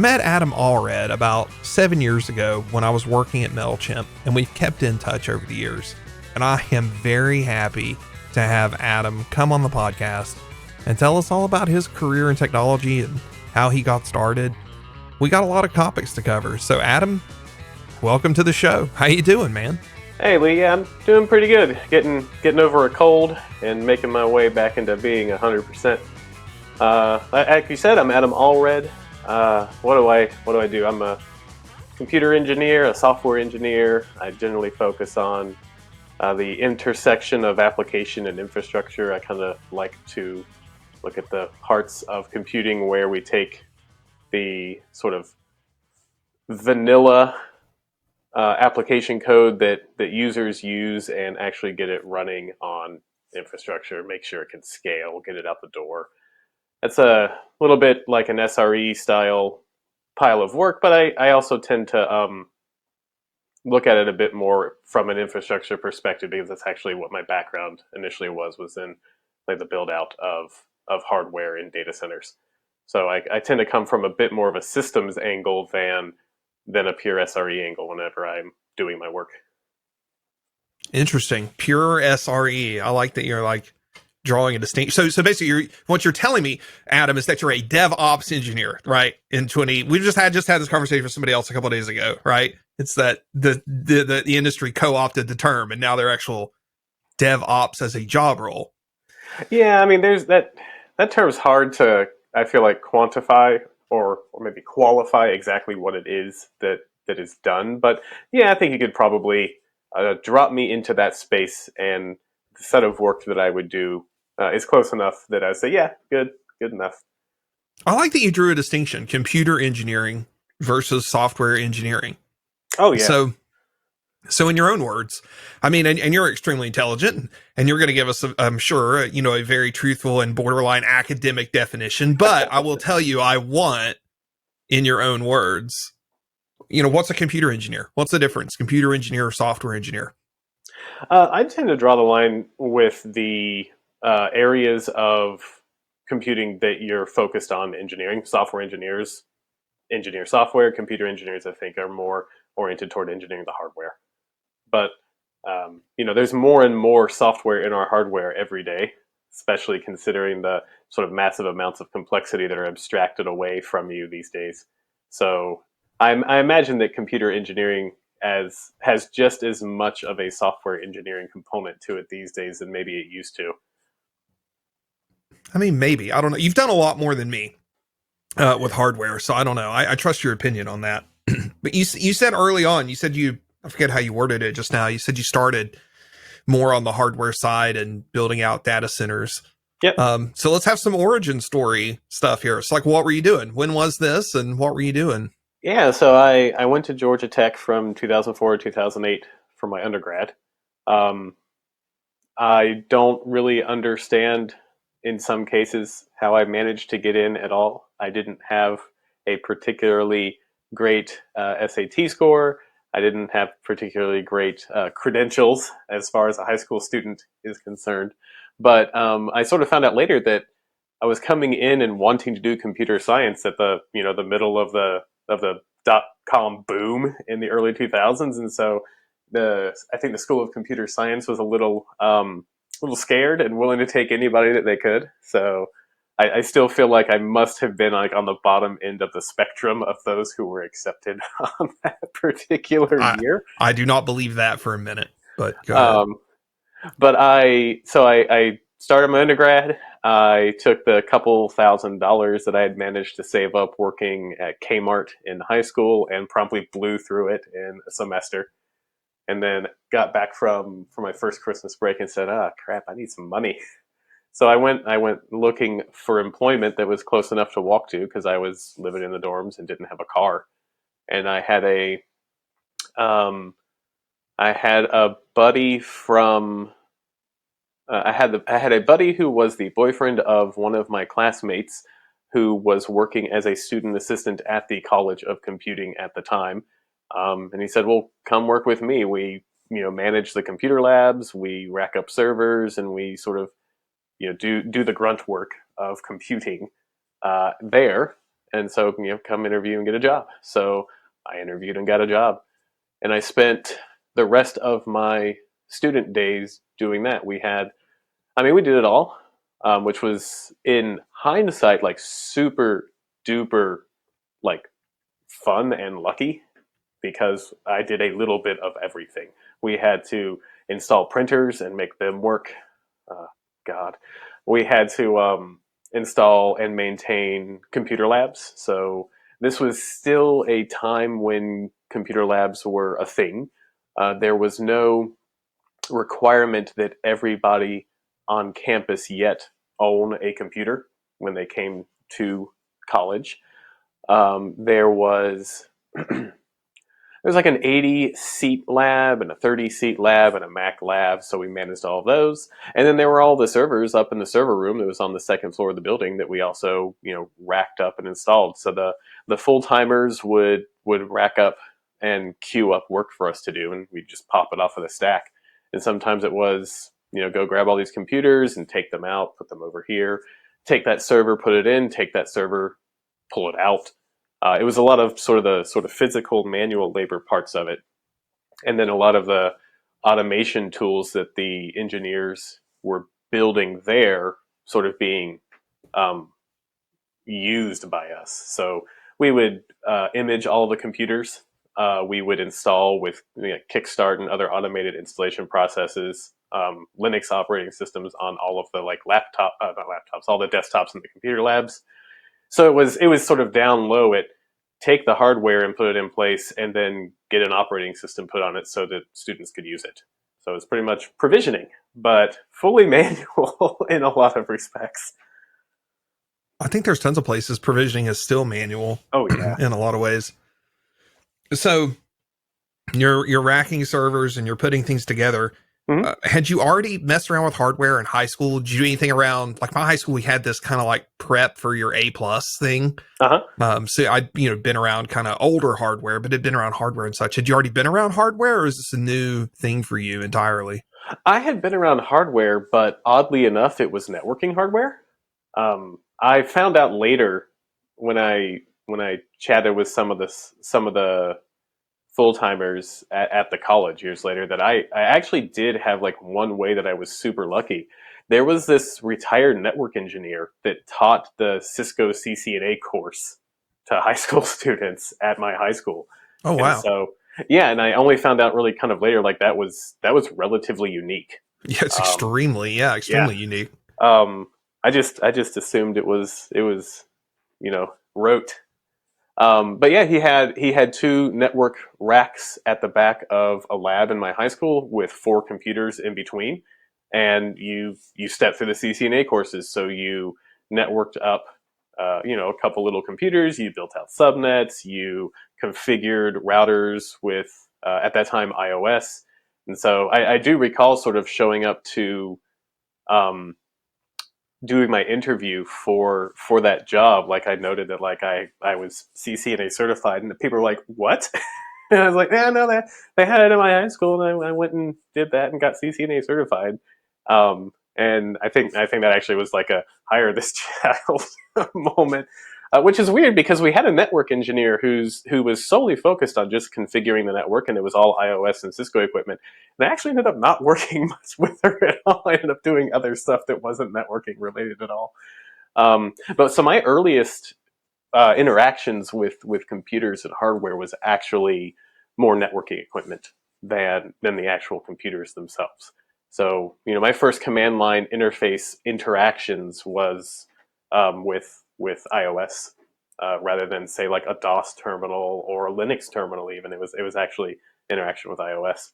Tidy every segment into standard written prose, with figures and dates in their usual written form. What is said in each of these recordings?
met Adam Allred about 7 years ago when I was working at Mailchimp, and we've kept in touch over the years. And I am very happy to have Adam come on the podcast and tell us all about his career in technology and how he got started. We got a lot of topics to cover. So Adam, welcome to the show. How you doing, man? Hey Lee, yeah, I'm doing pretty good. Getting over a cold and making my way back into being 100%. Like you said, I'm Adam Allred. What do I do? I'm a computer engineer, a software engineer. I generally focus on the intersection of application and infrastructure. I kind of like to look at the parts of computing where we take the sort of vanilla application code that users use and actually get it running on infrastructure, make sure it can scale, get it out the door. That's a little bit like an SRE style pile of work, but I also tend to look at it a bit more from an infrastructure perspective, because that's actually what my background initially was in like the build out of hardware in data centers. So I tend to come from a bit more of a systems angle than a pure SRE angle whenever I'm doing my work. Interesting. Pure SRE. I like that you're like drawing a distinction. So basically what you're telling me, Adam, is that you're a DevOps engineer, right? We just had this conversation with somebody else a couple of days ago, right? It's that the industry co-opted the term, and now they're actual DevOps as a job role. Yeah, I mean, there's that term's hard to, I feel like, quantify or maybe qualify exactly what it is that is done. But yeah, I think you could probably drop me into that space, and the set of work that I would do is close enough that I say, yeah, good enough. I like that you drew a distinction: computer engineering versus software engineering. Oh yeah. So in your own words, I mean, and you're extremely intelligent, and you're going to give us, I'm sure, a very truthful and borderline academic definition. But I will tell you, I want, in your own words, what's a computer engineer? What's the difference, computer engineer or software engineer? I tend to draw the line with the areas of computing that you're focused on engineering. Software engineers engineer software. Computer engineers, I think, are more oriented toward engineering the hardware. But there's more and more software in our hardware every day, especially considering the sort of massive amounts of complexity that are abstracted away from you these days. So I imagine that computer engineering has just as much of a software engineering component to it these days than maybe it used to. I mean, maybe. I don't know. You've done a lot more than me with hardware, so I don't know. I trust your opinion on that. But you said early on, I forget how you worded it just now. You said you started more on the hardware side and building out data centers. Yep. So let's have some origin story stuff here. It's like, what were you doing? When was this, and what were you doing? Yeah, so I went to Georgia Tech from 2004 to 2008 for my undergrad. I don't really understand, in some cases, how I managed to get in at all. I didn't have a particularly great SAT score. I didn't have particularly great credentials as far as a high school student is concerned. But I sort of found out later that I was coming in and wanting to do computer science at the middle of the dot-com boom in the early 2000s, and so I think the School of Computer Science was a little scared and willing to take anybody that they could. So I still feel like I must have been like on the bottom end of the spectrum of those who were accepted on that particular year. I do not believe that for a minute, but go ahead. But I started my undergrad. I took the couple $1,000s that I had managed to save up working at Kmart in high school and promptly blew through it in a semester. And then got back from my first Christmas break and said, crap, I need some money. So I went looking for employment that was close enough to walk to, because I was living in the dorms and didn't have a car. And I had a buddy from I had a buddy who was the boyfriend of one of my classmates, who was working as a student assistant at the College of Computing at the time. And he said, well, come work with me. We manage the computer labs, we rack up servers, and we sort of do the grunt work of computing there. and so come interview and get a job. So I interviewed and got a job, and I spent the rest of my student days doing that. We did it all, which was in hindsight like super duper like fun and lucky because I did a little bit of everything. We had to install printers and make them work. God, we had to install and maintain computer labs. So this was still a time when computer labs were a thing. There was no requirement that everybody on campus yet own a computer when they came to college. There was There's like an 80 seat lab and a 30 seat lab and a Mac lab, so we managed all of those. And then there were all the servers up in the server room that was on the second floor of the building that we also, racked up and installed. So the full timers would rack up and queue up work for us to do, and we'd just pop it off of the stack. And sometimes it was, go grab all these computers and take them out, put them over here, take that server, put it in, take that server, pull it out. It was a lot of sort of physical manual labor parts of it, and then a lot of the automation tools that the engineers were building there sort of being used by us. So we would image all the computers. We would install with Kickstart and other automated installation processes, Linux operating systems on all of the not laptops, all the desktops in the computer labs. So it was sort of down low at take the hardware and put it in place and then get an operating system put on it so that students could use it. So it's pretty much provisioning, but fully manual in a lot of respects. I think there's tons of places provisioning is still manual. Oh yeah. In a lot of ways. So you're racking servers and you're putting things together. Mm-hmm. Had you already messed around with hardware in high school? Did you do anything around, like my high school, we had this kind of like prep for your A+ thing. Uh-huh. So I'd, been around kind of older hardware, but had been around hardware and such. Had you already been around hardware, or is this a new thing for you entirely? I had been around hardware, but oddly enough, it was networking hardware. I found out later when I chatted with some of the full-timers at the college years later that I actually did have like one way that I was super lucky. There was this retired network engineer that taught the Cisco CCNA course to high school students at my high school. Oh, wow. And so, yeah, and I only found out really kind of later, like that was relatively unique. Yeah, it's extremely unique. I just assumed it was rote. But yeah, he had two network racks at the back of a lab in my high school with 4 computers in between, and you step through the CCNA courses. So you networked up, a couple little computers. You built out subnets. You configured routers with at that time iOS, and so I do recall sort of showing up to doing my interview for that job. Like I noted that like I was CCNA certified, and the people were like, "What?" And I was like, "Yeah, no, they had it in my high school, and I went and did that and got CCNA certified." And I think that actually was like a hire this child moment, which is weird because we had a network engineer who was solely focused on just configuring the network, and it was all iOS and Cisco equipment. And I actually ended up not working much with her at all. I ended up doing other stuff that wasn't networking related at all. But so my earliest interactions with computers and hardware was actually more networking equipment than the actual computers themselves. So, my first command line interface interactions was with iOS rather than say like a DOS terminal or a Linux terminal. Even it was actually interaction with iOS.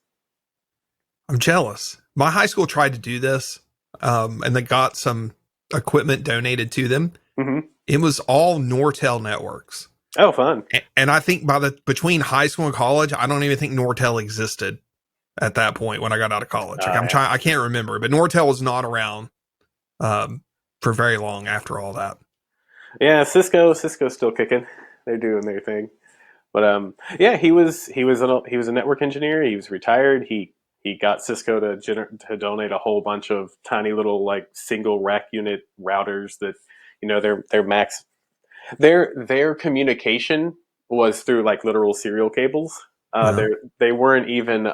I'm jealous. My high school tried to do this, and they got some equipment donated to them. Mm-hmm. It was all Nortel networks. Oh, fun! And I think between high school and college, I don't even think Nortel existed at that point when I got out of college. I can't remember, but Nortel was not around for very long after all that. Yeah, Cisco's still kicking. They're doing their thing. But yeah, he was a network engineer. He was retired. He got Cisco to donate a whole bunch of tiny little like single rack unit routers that their max. Their communication was through like literal serial cables. No. They weren't even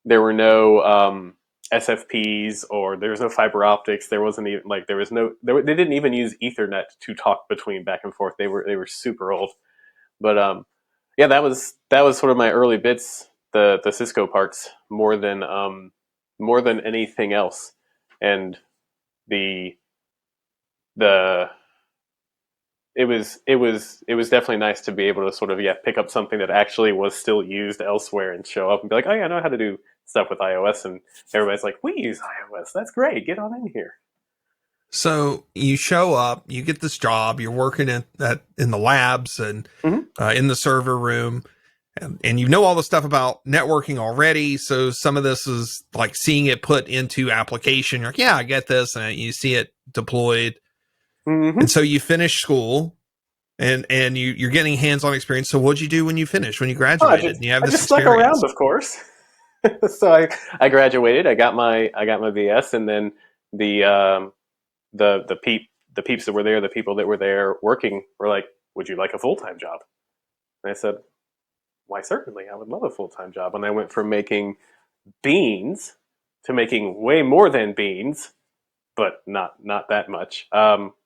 there were no SFPs, or there was no fiber optics. There wasn't even like there was no they didn't even use Ethernet to talk between back and forth. They were super old. But yeah, that was sort of my early bits, the Cisco parts more than anything else, and the the it was definitely nice to be able to sort of pick up something that actually was still used elsewhere and show up and be like, oh yeah, I know how to do stuff with iOS, and everybody's like, we use iOS, that's great, get on in here. So you show up, you get this job, you're working in the labs and Hmm. in the server room, and you know all the stuff about networking already. So some of this is like seeing it put into application. You're like, yeah, I get this, and you see it deployed. And Hmm. so you finish school, and you're getting hands-on experience. So what'd you do when you finished, when you Oh, graduated, and you have I this just stuck around, experience? of course. So I graduated, I got my VS, and then the the peeps that were there, the people that were there working, were like, would you like a full-time job? And I said, why, certainly, I would love a full-time job. And I went from making beans to making way more than beans, but not that much.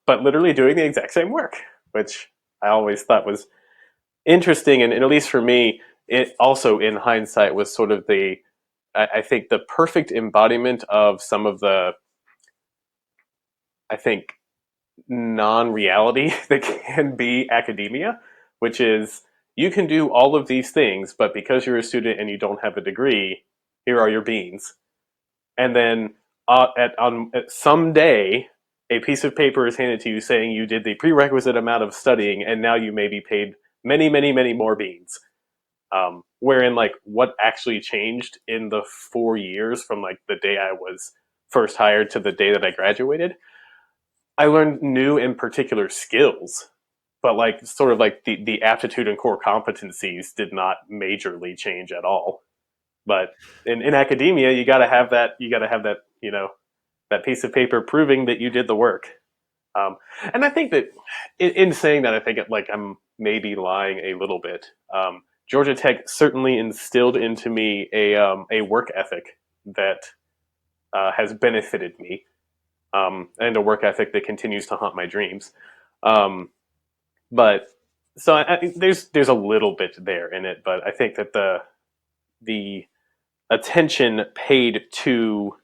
But literally doing the exact same work, which I always thought was interesting, and at least for me, it also, in hindsight, was sort of I think the perfect embodiment of some of the, I think, non-reality that can be academia, which is, you can do all of these things, but because you're a student and you don't have a degree, here are your beans. And then at some day, a piece of paper is handed to you saying you did the prerequisite amount of studying, and now you may be paid many, many, many more beans. Wherein, like, what actually changed in the 4 years from like the day I was first hired to the day that I graduated, I learned new and particular skills, but like sort of like the aptitude and core competencies did not majorly change at all. But in academia, you got to have that. You got to have that. That piece of paper proving that you did the work. Um, and I think that in saying that, I think like I'm maybe lying a little bit. Georgia Tech certainly instilled into me a work ethic that has benefited me, and a work ethic that continues to haunt my dreams. Um, but so there's a little bit there in it, but I think that the attention paid to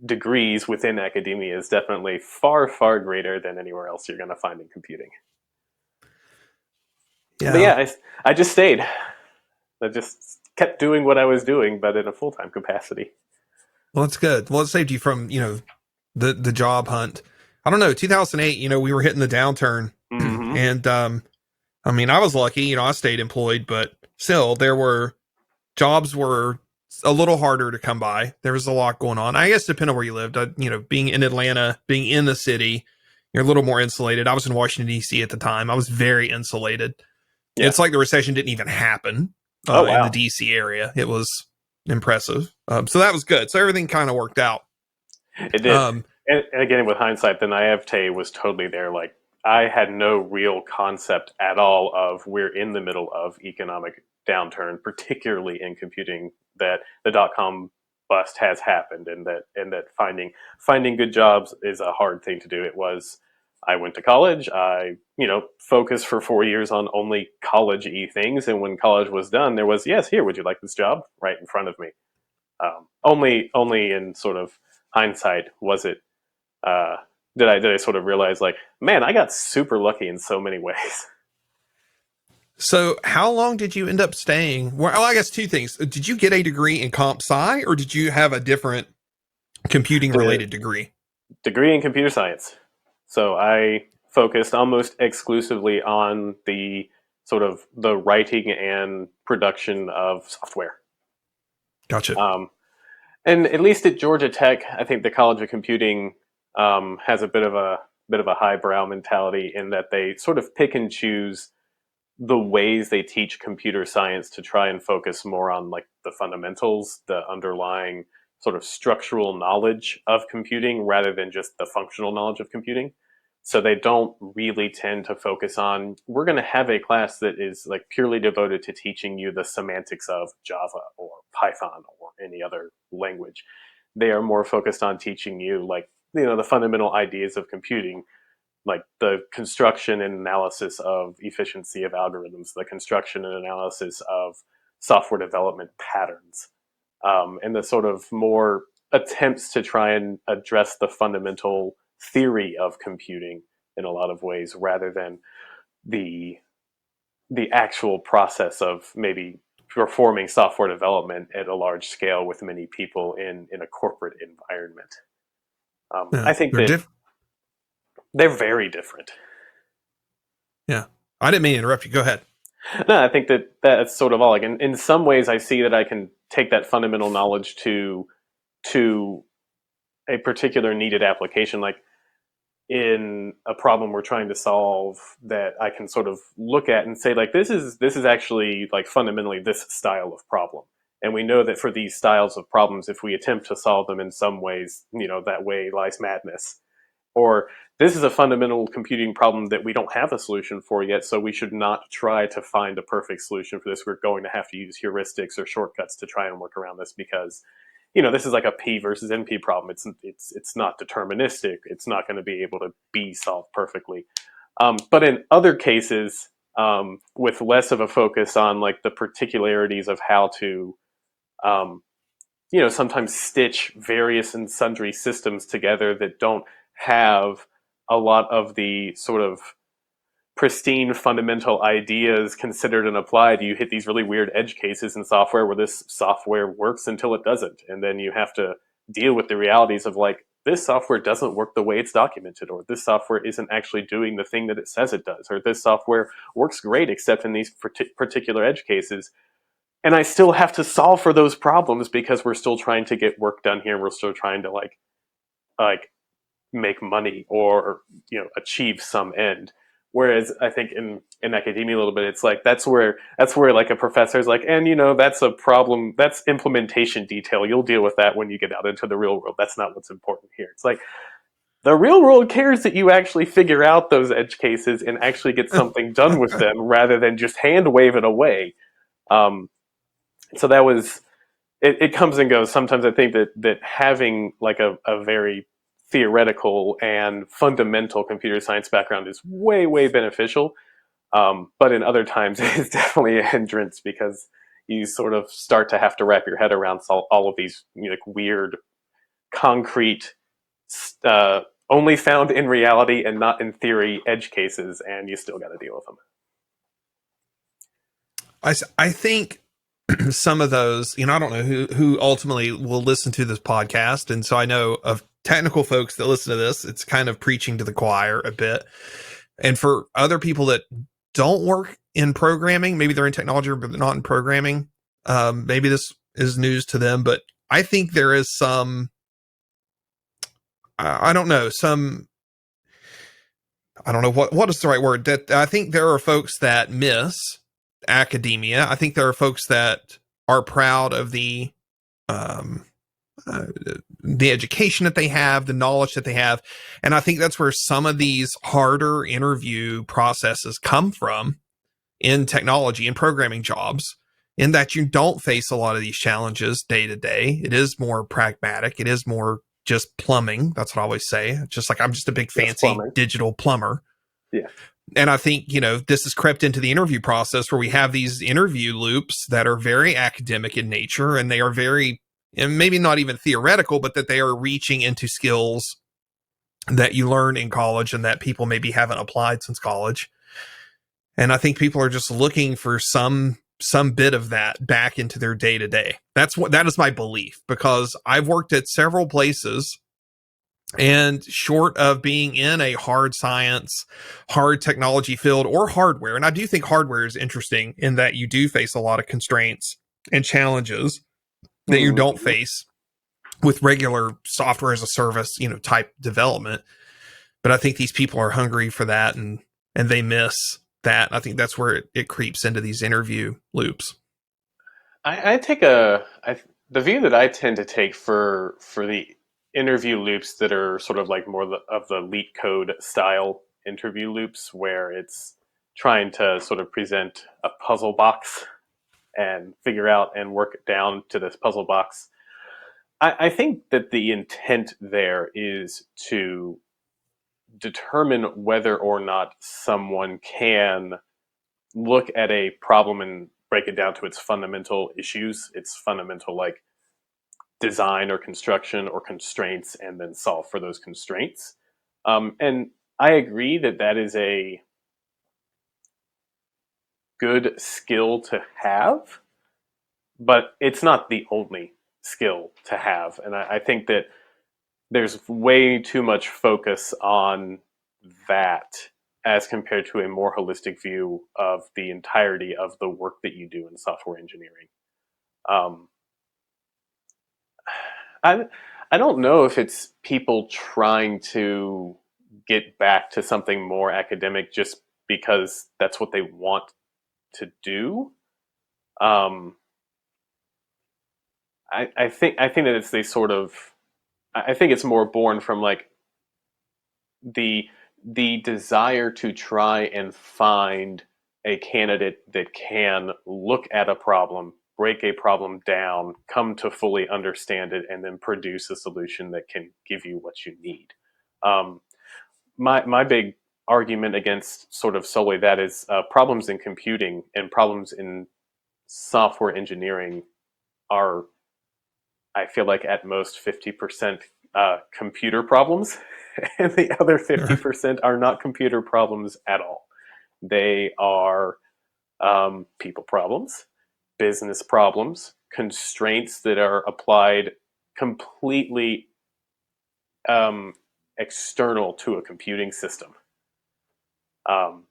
degrees within academia is definitely far, far greater than anywhere else you're going to find in computing. But Yeah. yeah, I just stayed. I just kept doing what I was doing, but in a full time capacity. Well, that's good. Well, it saved you from, the job hunt. I don't know, 2008, we were hitting the downturn Hmm. and, I mean, I was lucky, I stayed employed, but still jobs were a little harder to come by. There was a lot going on. I guess depending on where you lived, being in Atlanta, being in the city, you're a little more insulated. I was in Washington D.C. at the time. I was very insulated. Yeah. It's like the recession didn't even happen, Oh in the wow. D.C. area. It was impressive. So that was good. So everything kind of worked out. It did. Um, And again, with hindsight, the naivete was totally there. Like, I had no real concept at all of, we're in the middle of economic downturn, particularly in computing, that the .com bust has happened, and that finding good jobs is a hard thing to do. It was. I went to college. I focused for 4 years on only college-y things, and when college was done, there was, yes, here, would you like this job, right in front of me. Only in sort of hindsight was it, uh, did I sort of realize, like, man, I got super lucky in so many ways. so how long did you end up staying? Well, I guess two things. Did you get a degree in comp sci, or did you have a different computing The related degree? degree in computer science, so I focused almost exclusively on the sort of the writing and production of software. Gotcha. Um, and at least at Georgia Tech, I think the College of Computing has a bit of a highbrow mentality, in that they sort of pick and choose the ways they teach computer science to try and focus more on like the fundamentals, the underlying sort of structural knowledge of computing, rather than just the functional knowledge of computing. So they don't really tend to focus on, we're going to have a class that is like purely devoted to teaching you the semantics of Java or Python or any other language. They are more focused on teaching you like, the fundamental ideas of computing, like the construction and analysis of efficiency of algorithms, the construction and analysis of software development patterns, and the sort of more attempts to try and address the fundamental theory of computing in a lot of ways, rather than the the actual process of maybe performing software development at a large scale with many people in a corporate environment. I Yeah, think they're that different. they're very different. Yeah, I didn't mean to interrupt you. Go ahead. No, I think that that's sort of all. Like in some ways, I see that I can take that fundamental knowledge to a particular needed application. Like in a problem we're trying to solve, that I can sort of look at and say like this is actually like fundamentally this style of problem. And we know that for these styles of problems, if we attempt to solve them in some ways, that way lies madness. Or this is a fundamental computing problem that we don't have a solution for yet, so we should not try to find a perfect solution for this. We're going to have to use heuristics or shortcuts to try and work around this, because this is like a P versus NP problem. It's not deterministic. It's not going to be able to be solved perfectly. But in other cases, with less of a focus on like the particularities of how to, sometimes stitch various and sundry systems together that don't have a lot of the sort of pristine fundamental ideas considered and applied, you hit these really weird edge cases in software where this software works until it doesn't. And then you have to deal with the realities of like, this software doesn't work the way it's documented, or this software isn't actually doing the thing that it says it does, or this software works great except in these particular edge cases. And I still have to solve for those problems because we're still trying to get work done here. We're still trying to like make money or achieve some end. Whereas I think in academia a little bit, it's like that's where like a professor's like, and that's a problem, that's implementation detail, you'll deal with that when you get out into the real world, that's not what's important here. It's like the real world cares that you actually figure out those edge cases and actually get something done with them rather than just hand wave it away. So that was it comes and goes. Sometimes I think that having like a very theoretical and fundamental computer science background is way, way beneficial. But in other times, it's definitely a hindrance, because you sort of start to have to wrap your head around all of these like weird, concrete, only found in reality and not in theory edge cases, and you still got to deal with them. I think some of those, I don't know who ultimately will listen to this podcast. And so I know of technical folks that listen to this, it's kind of preaching to the choir a bit. And for other people that don't work in programming, maybe they're in technology, but they're not in programming. Maybe this is news to them, but I think there is some, I don't know, I don't know what is the right word, that I think there are folks that miss academia. I think there are folks that are proud of um, the education that they have, the knowledge that they have. And I think that's where some of these harder interview processes come from in technology and programming jobs, in that you don't face a lot of these challenges day to day. It is more pragmatic. It is more just plumbing. That's what I always say. Just like I'm just a big fancy digital plumber. Yeah. And I think, this has crept into the interview process where we have these interview loops that are very academic in nature, and they are very, and maybe not even theoretical, but that they are reaching into skills that you learn in college and that people maybe haven't applied since college. And I think people are just looking for some bit of that back into their day to day. That is my belief, because I've worked at several places, and short of being in a hard science, hard technology field or hardware, and I do think hardware is interesting in that you do face a lot of constraints and challenges that you don't face with regular software as a service, type development. But I think these people are hungry for that, and they miss that. I think that's where it creeps into these interview loops. I take the view that I tend to take for the interview loops that are sort of like more of the leak code style interview loops where it's trying to sort of present a puzzle box and figure out and work it down to this puzzle box. I think that the intent there is to determine whether or not someone can look at a problem and break it down to its fundamental issues, its fundamental like design or construction or constraints, and then solve for those constraints. And I agree that that is a good skill to have, but it's not the only skill to have. And I think that there's way too much focus on that as compared to a more holistic view of the entirety of the work that you do in software engineering. Um, I I don't know if it's people trying to get back to something more academic just because that's what they want to do. Um, I think that it's they sort of I think it's more born from like the the desire to try and find a candidate that can look at a problem, break a problem down, come to fully understand it, and then produce a solution that can give you what you need. Um, my big argument against sort of solely that is problems in computing and problems in software engineering are, I feel like, at most 50% computer problems, and the other 50% are not computer problems at all. They are people problems, business problems, constraints that are applied completely um, external to a computing system. Um,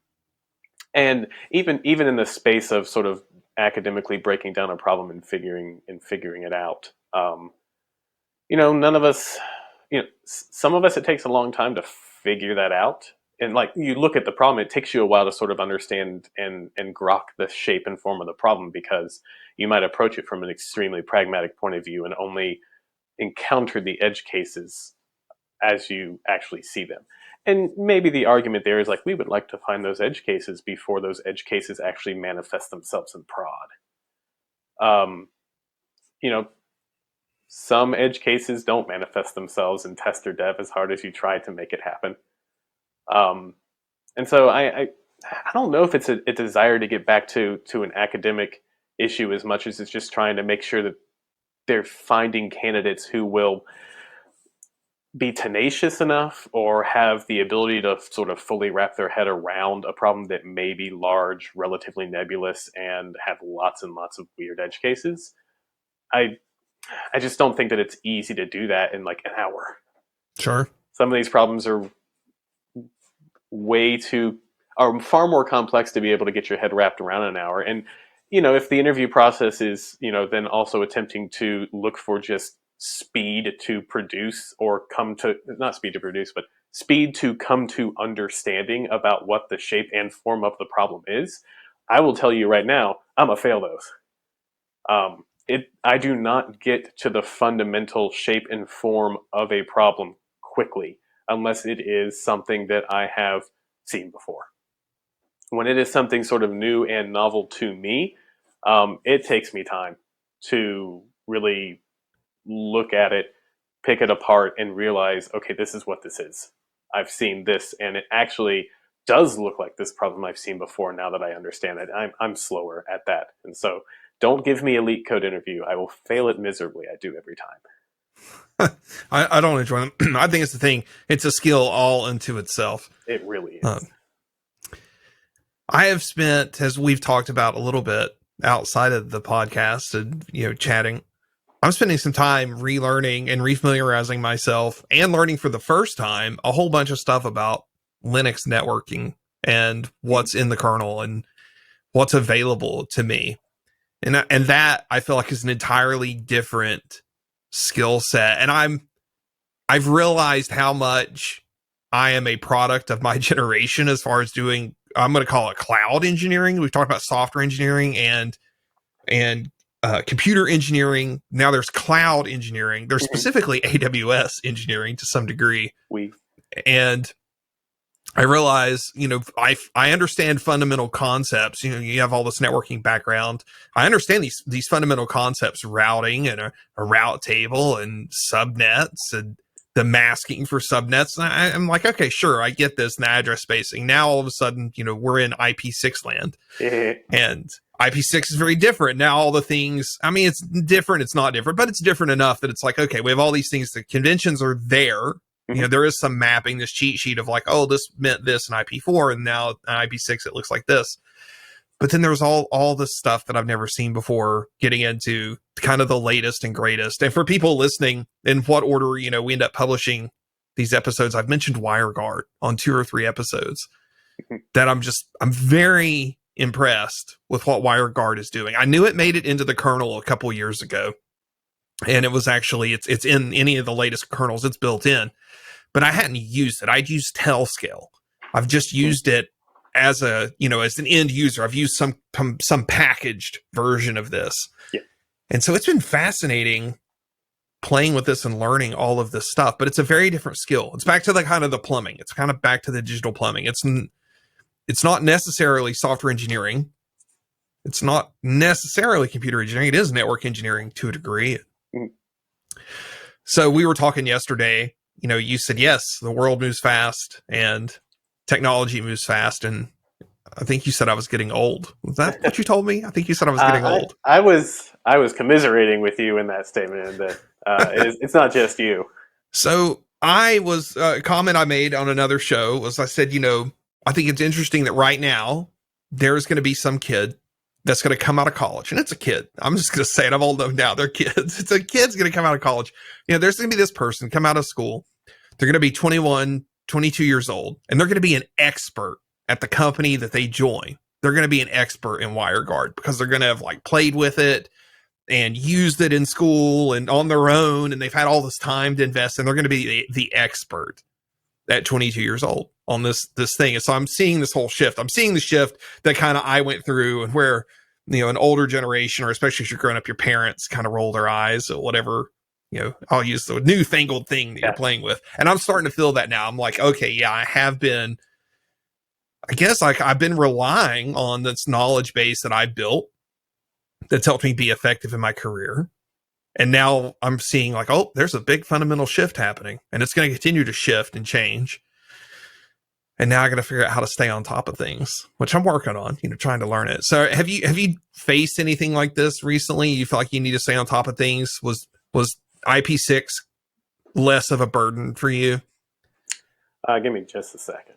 and even in the space of sort of academically breaking down a problem and figuring it out, none of us, some of us, it takes a long time to figure that out. And like you look at the problem, it takes you a while to sort of understand and grok the shape and form of the problem because you might approach it from an extremely pragmatic point of view and only encounter the edge cases as you actually see them. And maybe the argument there is like we would like to find those edge cases before those edge cases actually manifest themselves in prod. Um, you know, some edge cases don't manifest themselves in test or dev as hard as you try to make it happen. Um, and so I don't know if it's a desire to get back to an academic issue as much as it's just trying to make sure that they're finding candidates who will be tenacious enough or have the ability to sort of fully wrap their head around a problem that may be large, relatively nebulous, and have lots and lots of weird edge cases. I just don't think that it's easy to do that in like an hour. Sure. Some of these problems are far more complex to be able to get your head wrapped around in an hour. And if the interview process is then also attempting to look for just speed to produce or come to not speed to produce, but speed to come to understanding about what the shape and form of the problem is, I will tell you right now, I'm gonna fail those. I do not get to the fundamental shape and form of a problem quickly unless it is something that I have seen before. When it is something sort of new and novel to me, it takes me time to really look at it, pick it apart, and realize, okay, this is what this is. I've seen this, and it actually does look like this problem I've seen before now that I understand it. I'm slower at that. And so don't give me a leak code interview. I will fail it miserably. I do every time. I don't enjoy them. I think it's the thing. It's a skill all into itself. It really is. I have spent, as we've talked about a little bit outside of the podcast and, chatting, I'm spending some time relearning and refamiliarizing myself and learning for the first time a whole bunch of stuff about Linux networking and what's in the kernel and what's available to me. And that I feel like is an entirely different skill set. And I've realized how much I am a product of my generation as far as doing, I'm going to call it cloud engineering. We've talked about software engineering and computer engineering. Now there's cloud engineering. There's specifically AWS engineering to some degree. And I realize, I understand fundamental concepts. You have all this networking background. I understand these fundamental concepts, routing and a route table and subnets and the masking for subnets. And I'm like, okay, sure, I get this and the address spacing. Now all of a sudden, we're in IP6 land, and IP6 is very different. Now all the things, it's different, it's not different, but it's different enough that it's like, okay, we have all these things. The conventions are there. There is some mapping, this cheat sheet of like, oh, this meant this in IP4, and now in IP6 it looks like this. But then there's all this stuff that I've never seen before, getting into kind of the latest and greatest. And for people listening, in what order, we end up publishing these episodes, I've mentioned WireGuard on 2 or 3 episodes that I'm very impressed with what WireGuard is doing. I knew it made it into the kernel a couple years ago, and it was actually, it's in any of the latest kernels, it's built in. But I hadn't used it. I'd used Telscale. I've just used it as as an end user. I've used some packaged version of this. Yeah. And so it's been fascinating playing with this and learning all of this stuff, but it's a very different skill. It's back to the kind of the plumbing. It's kind of back to the digital plumbing. It's not necessarily software engineering. It's not necessarily computer engineering. It is network engineering to a degree. So we were talking yesterday. You said, yes, the world moves fast and technology moves fast. And I think you said I was getting old. Was that what you told me? I think you said I was getting old. I was commiserating with you in that statement that it's not just you. So I was, a comment I made on another show was, I said, I think it's interesting that right now there's going to be some kid that's going to come out of college, and it's a kid. I'm just going to say it. I've all known now they're kids. It's a kid's going to come out of college. There's going to be this person come out of school. They're going to be 21, 22 years old, and they're going to be an expert at the company that they join. They're going to be an expert in WireGuard because they're going to have played with it and used it in school and on their own, and they've had all this time to invest, and they're going to be the expert at 22 years old on this thing. And so I'm seeing this whole shift. I'm seeing the shift that kind of I went through, and where, an older generation, or especially if you're growing up, your parents kind of roll their eyes at whatever, I'll use the newfangled thing that you're playing with. And I'm starting to feel that now. I'm like, okay, yeah, I've been relying on this knowledge base that I built that's helped me be effective in my career. And now I'm seeing oh, there's a big fundamental shift happening, and it's going to continue to shift and change. And now I got to figure out how to stay on top of things, which I'm working on, trying to learn it. So have you faced anything like this recently? You feel like you need to stay on top of things? Was IP6 less of a burden for you? Give me just a second.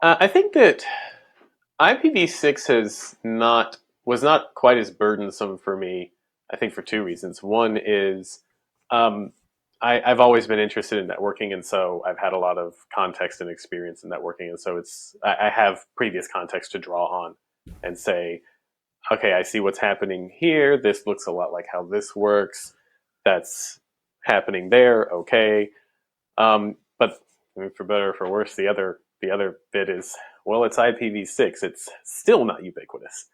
I think that IPv6 was not quite as burdensome for me, I think, for 2 reasons. One is I've always been interested in networking, and so I've had a lot of context and experience in networking, and so I have previous context to draw on and say, okay, I see what's happening here. This looks a lot like how this works. That's happening there. Okay, but for better or for worse, the other bit is, well, it's IPv6. It's still not ubiquitous.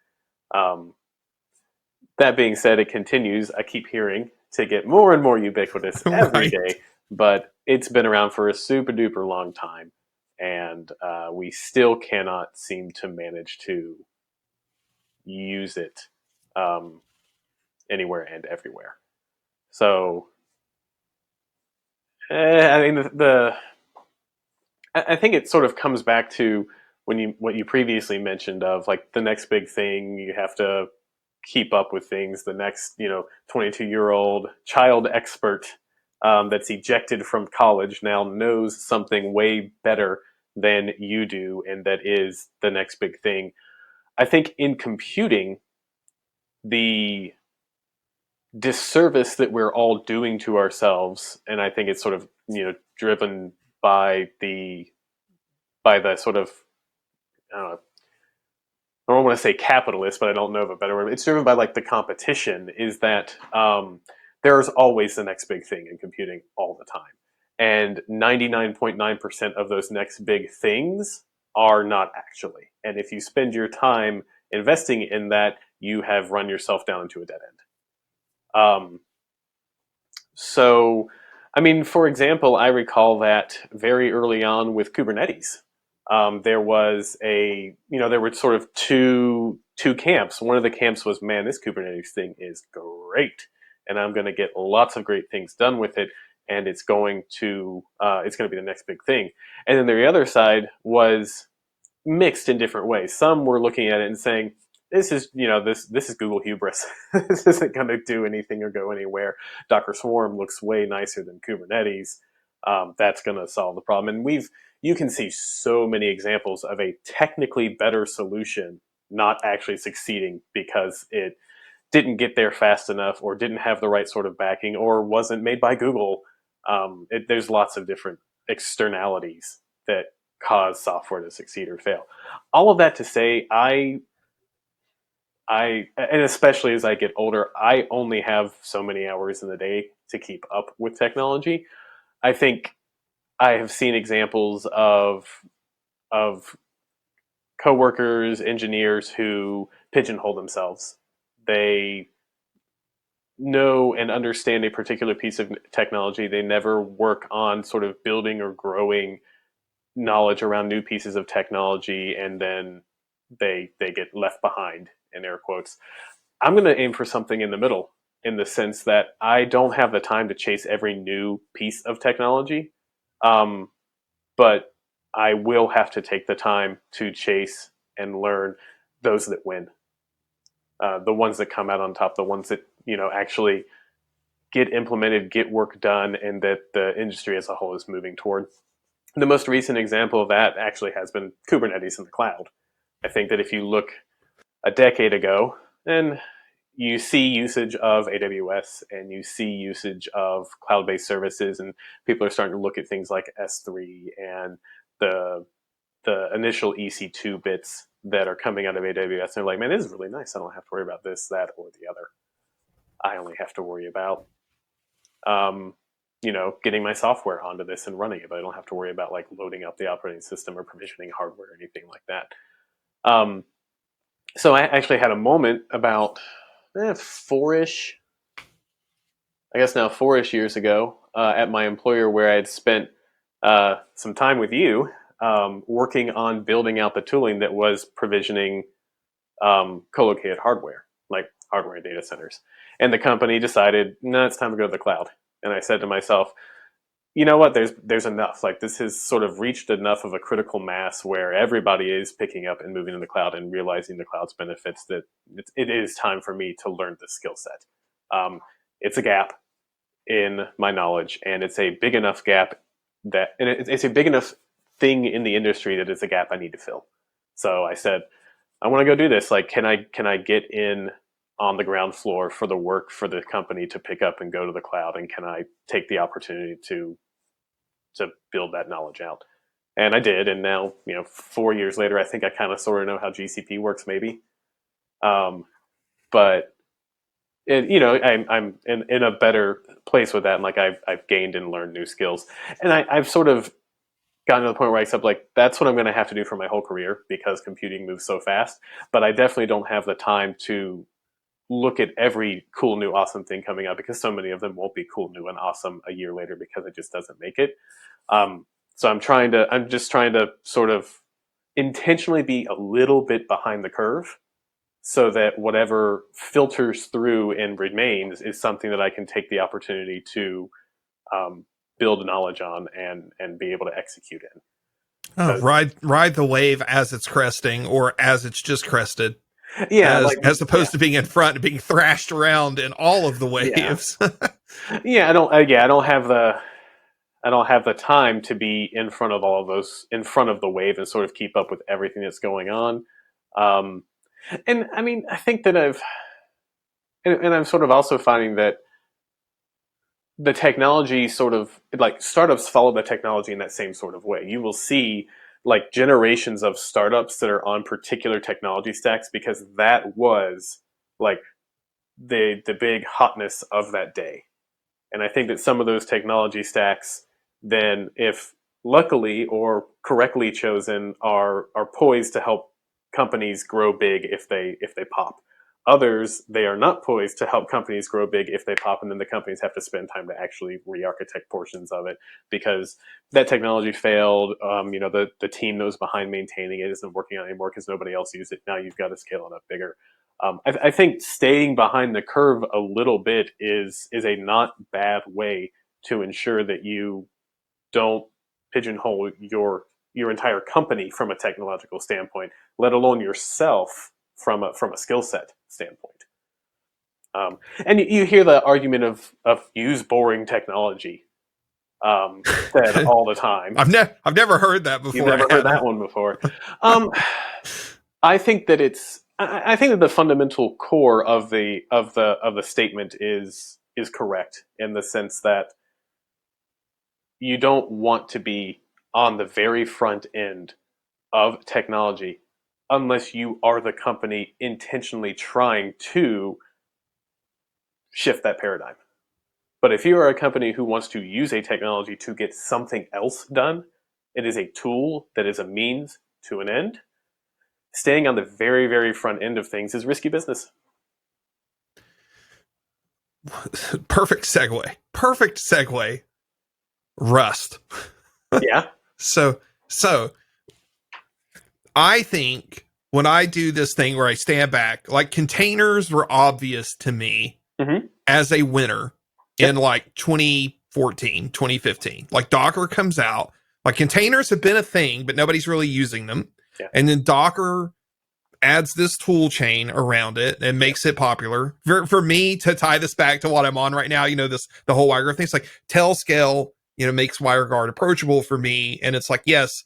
That being said, it continues. I keep hearing to get more and more ubiquitous every day, but it's been around for a super duper long time, and we still cannot seem to manage to use it anywhere and everywhere. So, I mean, I think it sort of comes back to what you previously mentioned of the next big thing. You have to keep up with things. The next 22-year-old child expert that's ejected from college now knows something way better than you do, and that is the next big thing. I think in computing, the disservice that we're all doing to ourselves, and I think it's sort of driven by the sort of, I don't know, I don't want to say capitalist, but I don't know of a better word. It's driven by the competition, is that there's always the next big thing in computing all the time. And 99.9% of those next big things are not actually. And if you spend your time investing in that, you have run yourself down into a dead end. So, I mean, for example, I recall that very early on with Kubernetes, there was there were sort of two camps. One of the camps was, man, this Kubernetes thing is great, and I'm going to get lots of great things done with it, and it's going to be the next big thing. And then the other side was mixed in different ways. Some were looking at it and saying, this is this is Google hubris. This isn't going to do anything or go anywhere. Docker Swarm looks way nicer than Kubernetes. That's going to solve the problem. And you can see so many examples of a technically better solution not actually succeeding because it didn't get there fast enough, or didn't have the right sort of backing, or wasn't made by Google. There's lots of different externalities that cause software to succeed or fail. All of that to say, and especially as I get older, I only have so many hours in the day to keep up with technology. I think I have seen examples of coworkers, engineers who pigeonhole themselves. They know and understand a particular piece of technology. They never work on sort of building or growing knowledge around new pieces of technology, and then they get left behind, in air quotes. I'm going to aim for something in the middle, in the sense that I don't have the time to chase every new piece of technology, but I will have to take the time to chase and learn those that win, the ones that come out on top, the ones that actually get implemented, get work done, and that the industry as a whole is moving toward. The most recent example of that actually has been Kubernetes in the cloud. I think that if you look a decade ago, and you see usage of AWS and you see usage of cloud-based services, and people are starting to look at things like S3 and the initial EC2 bits that are coming out of AWS. And they're like, man, this is really nice. I don't have to worry about this, that, or the other. I only have to worry about getting my software onto this and running it, but I don't have to worry about like loading up the operating system or provisioning hardware or anything like that. So I actually had a moment about four-ish years ago at my employer, where I had spent some time with you working on building out the tooling that was provisioning co-located hardware, like hardware in data centers. And the company decided, no, it's time to go to the cloud. And I said to myself, you know what, there's enough. Like, this has sort of reached enough of a critical mass where everybody is picking up and moving to the cloud and realizing the cloud's benefits, that it is time for me to learn this skill set. It's a gap in my knowledge, and it's a big enough gap it's a big enough thing in the industry that it's a gap I need to fill. So I said, I want to go do this. Like, can I get in on the ground floor for the work for the company to pick up and go to the cloud, and can I take the opportunity to build that knowledge out? And I did, and now 4 years later, I think I kind of sort of know how GCP works, maybe. But I'm in a better place with that, and like I've gained and learned new skills, and I've sort of gotten to the point where I accept, like, that's what I'm going to have to do for my whole career, because computing moves so fast. But I definitely don't have the time to look at every cool, new, awesome thing coming up, because so many of them won't be cool, new, and awesome a year later, because it just doesn't make it. So I'm just trying to sort of intentionally be a little bit behind the curve, so that whatever filters through and remains is something that I can take the opportunity to build knowledge on and be able to execute in. Oh, ride the wave as it's cresting, or as it's just crested. Yeah, as opposed to being in front and being thrashed around in all of the waves. Yeah, I don't have the time to be in front of all of those, in front of the wave, and sort of keep up with everything that's going on. And I mean, I think that I'm sort of also finding that the technology sort of, like, startups follow the technology in that same sort of way. You will see like generations of startups that are on particular technology stacks, because that was like the big hotness of that day. And I think that some of those technology stacks, then, if luckily or correctly chosen, are poised to help companies grow big if they pop. Others, they are not poised to help companies grow big if they pop, and then the companies have to spend time to actually re-architect portions of it because that technology failed. The team that was behind maintaining it isn't working out anymore because nobody else used it. Now you've got to scale it up bigger. I think staying behind the curve a little bit is a not bad way to ensure that you don't pigeonhole your entire company from a technological standpoint, let alone yourself from a skill set standpoint. And you hear the argument of use boring technology said all the time. I've never heard that before. You've never heard that one before. I think that I think that the fundamental core of the statement is correct in the sense that you don't want to be on the very front end of technology unless you are the company intentionally trying to shift that paradigm. But if you are a company who wants to use a technology to get something else done, it is a tool that is a means to an end. Staying on the very, very front end of things is risky business. Perfect segue. Rust. Yeah. So I think when I do this thing where I stand back, like containers were obvious to me as a winner in like 2014, 2015. Like Docker comes out, like containers have been a thing, but nobody's really using them. Yeah. And then Docker adds this tool chain around it and makes it popular. For me to tie this back to what I'm on right now, the whole WireGuard thing, it's like Tailscale, makes WireGuard approachable for me. And it's like, yes,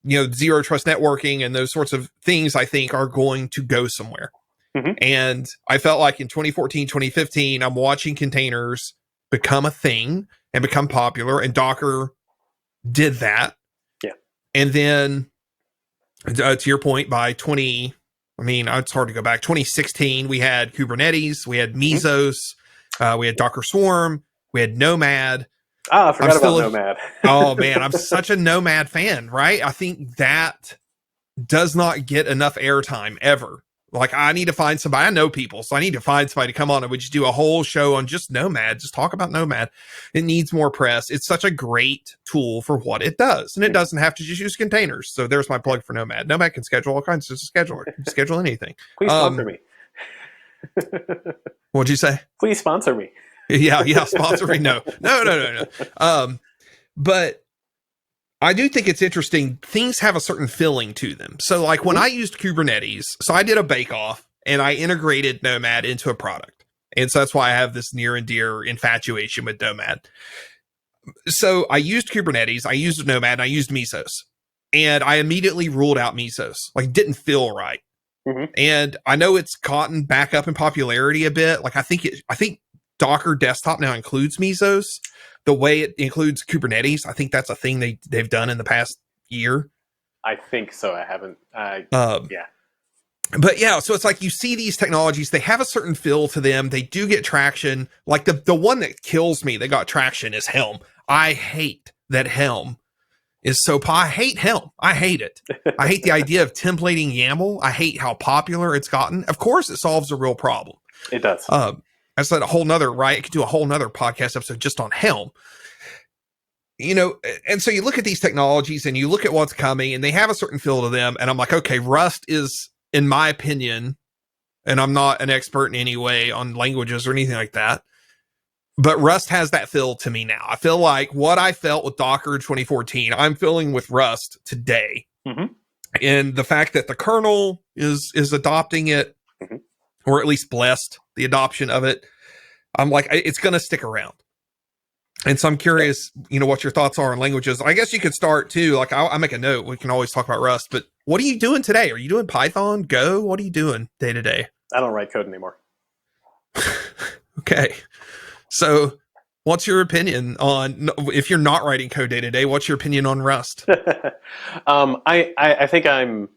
zero trust networking and those sorts of things I think are going to go somewhere. And I felt like in 2014, 2015, I'm watching containers become a thing and become popular, and Docker did that. Yeah. And then to your point, by it's hard to go back. 2016, we had Kubernetes, we had Mesos, we had Docker Swarm, we had Nomad. Oh, I forgot about Nomad. Oh man, I'm such a Nomad fan, right? I think that does not get enough airtime ever. Like I need to find somebody, I know people, so I need to find somebody to come on and we just do a whole show on just Nomad, just talk about Nomad. It needs more press. It's such a great tool for what it does. And it doesn't have to just use containers. So there's my plug for Nomad. Nomad can schedule all kinds of scheduler, schedule anything. Please sponsor me. What'd you say? Please sponsor me. Yeah, sponsor me. No. But I do think it's interesting. Things have a certain feeling to them. So like when I used Kubernetes, so I did a bake-off and I integrated Nomad into a product. And so that's why I have this near and dear infatuation with Nomad. So I used Kubernetes, I used Nomad, and I used Mesos. And I immediately ruled out Mesos. Like it didn't feel right. And I know it's gotten back up in popularity a bit. Like I think Docker Desktop now includes Mesos. The way it includes Kubernetes, I think that's a thing they've done in the past year. I think so. I haven't. Yeah. But yeah, so it's like you see these technologies, they have a certain feel to them. They do get traction. Like the one that kills me that got traction is Helm. I hate that Helm is I hate Helm. I hate it. I hate the idea of templating YAML. I hate how popular it's gotten. Of course, it solves a real problem. It does. That's like a whole nother, right? I could do a whole nother podcast episode just on Helm. And so you look at these technologies and you look at what's coming and they have a certain feel to them. And I'm like, okay, Rust is, in my opinion, and I'm not an expert in any way on languages or anything like that, but Rust has that feel to me now. I feel like what I felt with Docker in 2014, I'm feeling with Rust today. And the fact that the kernel is adopting it, or at least blessed the adoption of it, I'm like, it's going to stick around. And so I'm curious, what your thoughts are on languages. I guess you could start too. Like I'll make a note. We can always talk about Rust, but what are you doing today? Are you doing Python, Go? What are you doing day to day? I don't write code anymore. Okay. So what's your opinion on, if you're not writing code day to day, what's your opinion on Rust? I think I'm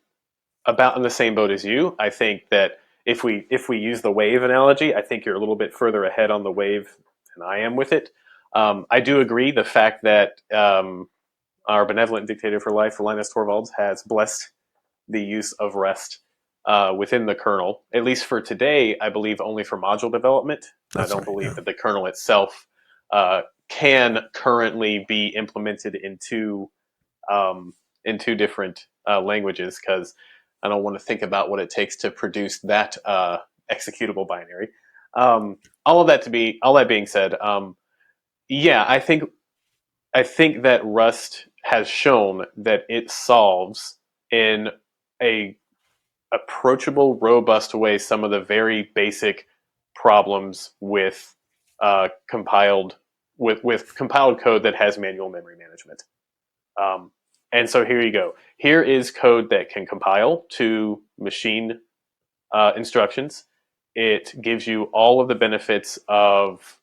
about in the same boat as you. I think that if we use the wave analogy, I think you're a little bit further ahead on the wave than I am with it. I do agree the fact that our benevolent dictator for life, Linus Torvalds, has blessed the use of Rust within the kernel, at least for today. I believe only for module development. That's I don't right, believe yeah. that the kernel itself can currently be implemented in two different languages, because I don't want to think about what it takes to produce that executable binary. All that being said, yeah, I think that Rust has shown that it solves in a approachable, robust way some of the very basic problems with compiled with compiled code that has manual memory management. Um, and so here you go. Here is code that can compile to machine instructions. It gives you all of the benefits of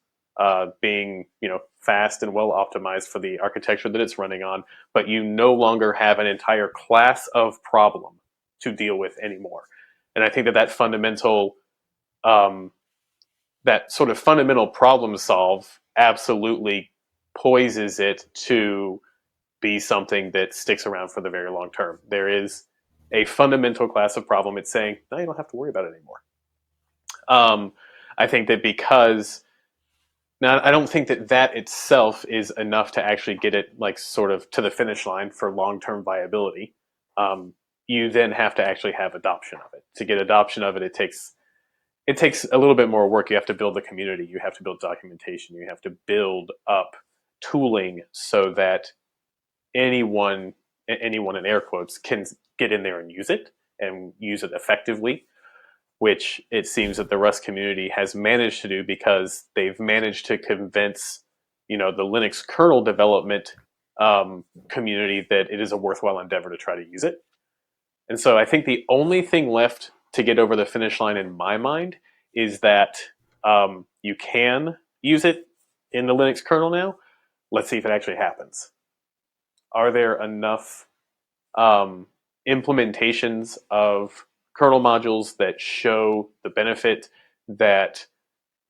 being, fast and well optimized for the architecture that it's running on, but you no longer have an entire class of problem to deal with anymore. And I think um, that sort of fundamental problem solve absolutely poises it to be something that sticks around for the very long term. There is a fundamental class of problem. It's saying, no, you don't have to worry about it anymore. I think that because now I don't think that that itself is enough to actually get it like sort of to the finish line for long-term viability. You then have to actually have adoption of it. To get adoption of it, it takes a little bit more work. You have to build the community. You have to build documentation. You have to build up tooling so that anyone in air quotes can get in there and use it effectively, which it seems that the Rust community has managed to do because they've managed to convince, the Linux kernel development community that it is a worthwhile endeavor to try to use it. And so I think the only thing left to get over the finish line in my mind is that you can use it in the Linux kernel now. Let's see if it actually happens. Are there enough implementations of kernel modules that show the benefit, that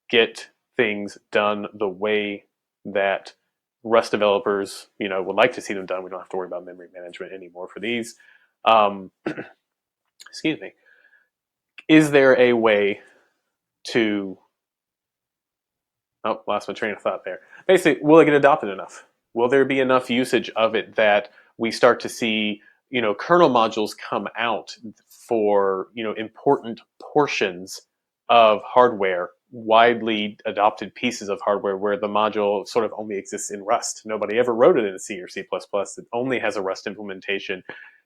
get things done the way that Rust developers, would like to see them done? We don't have to worry about memory management anymore for these. Excuse me. Is there a way to? Oh, lost my train of thought there. Basically, will it get adopted enough? Will there be enough usage of it that we start to see, kernel modules come out for, important portions of hardware, widely adopted pieces of hardware where the module sort of only exists in Rust. Nobody ever wrote it in C or C++. It only has a Rust implementation.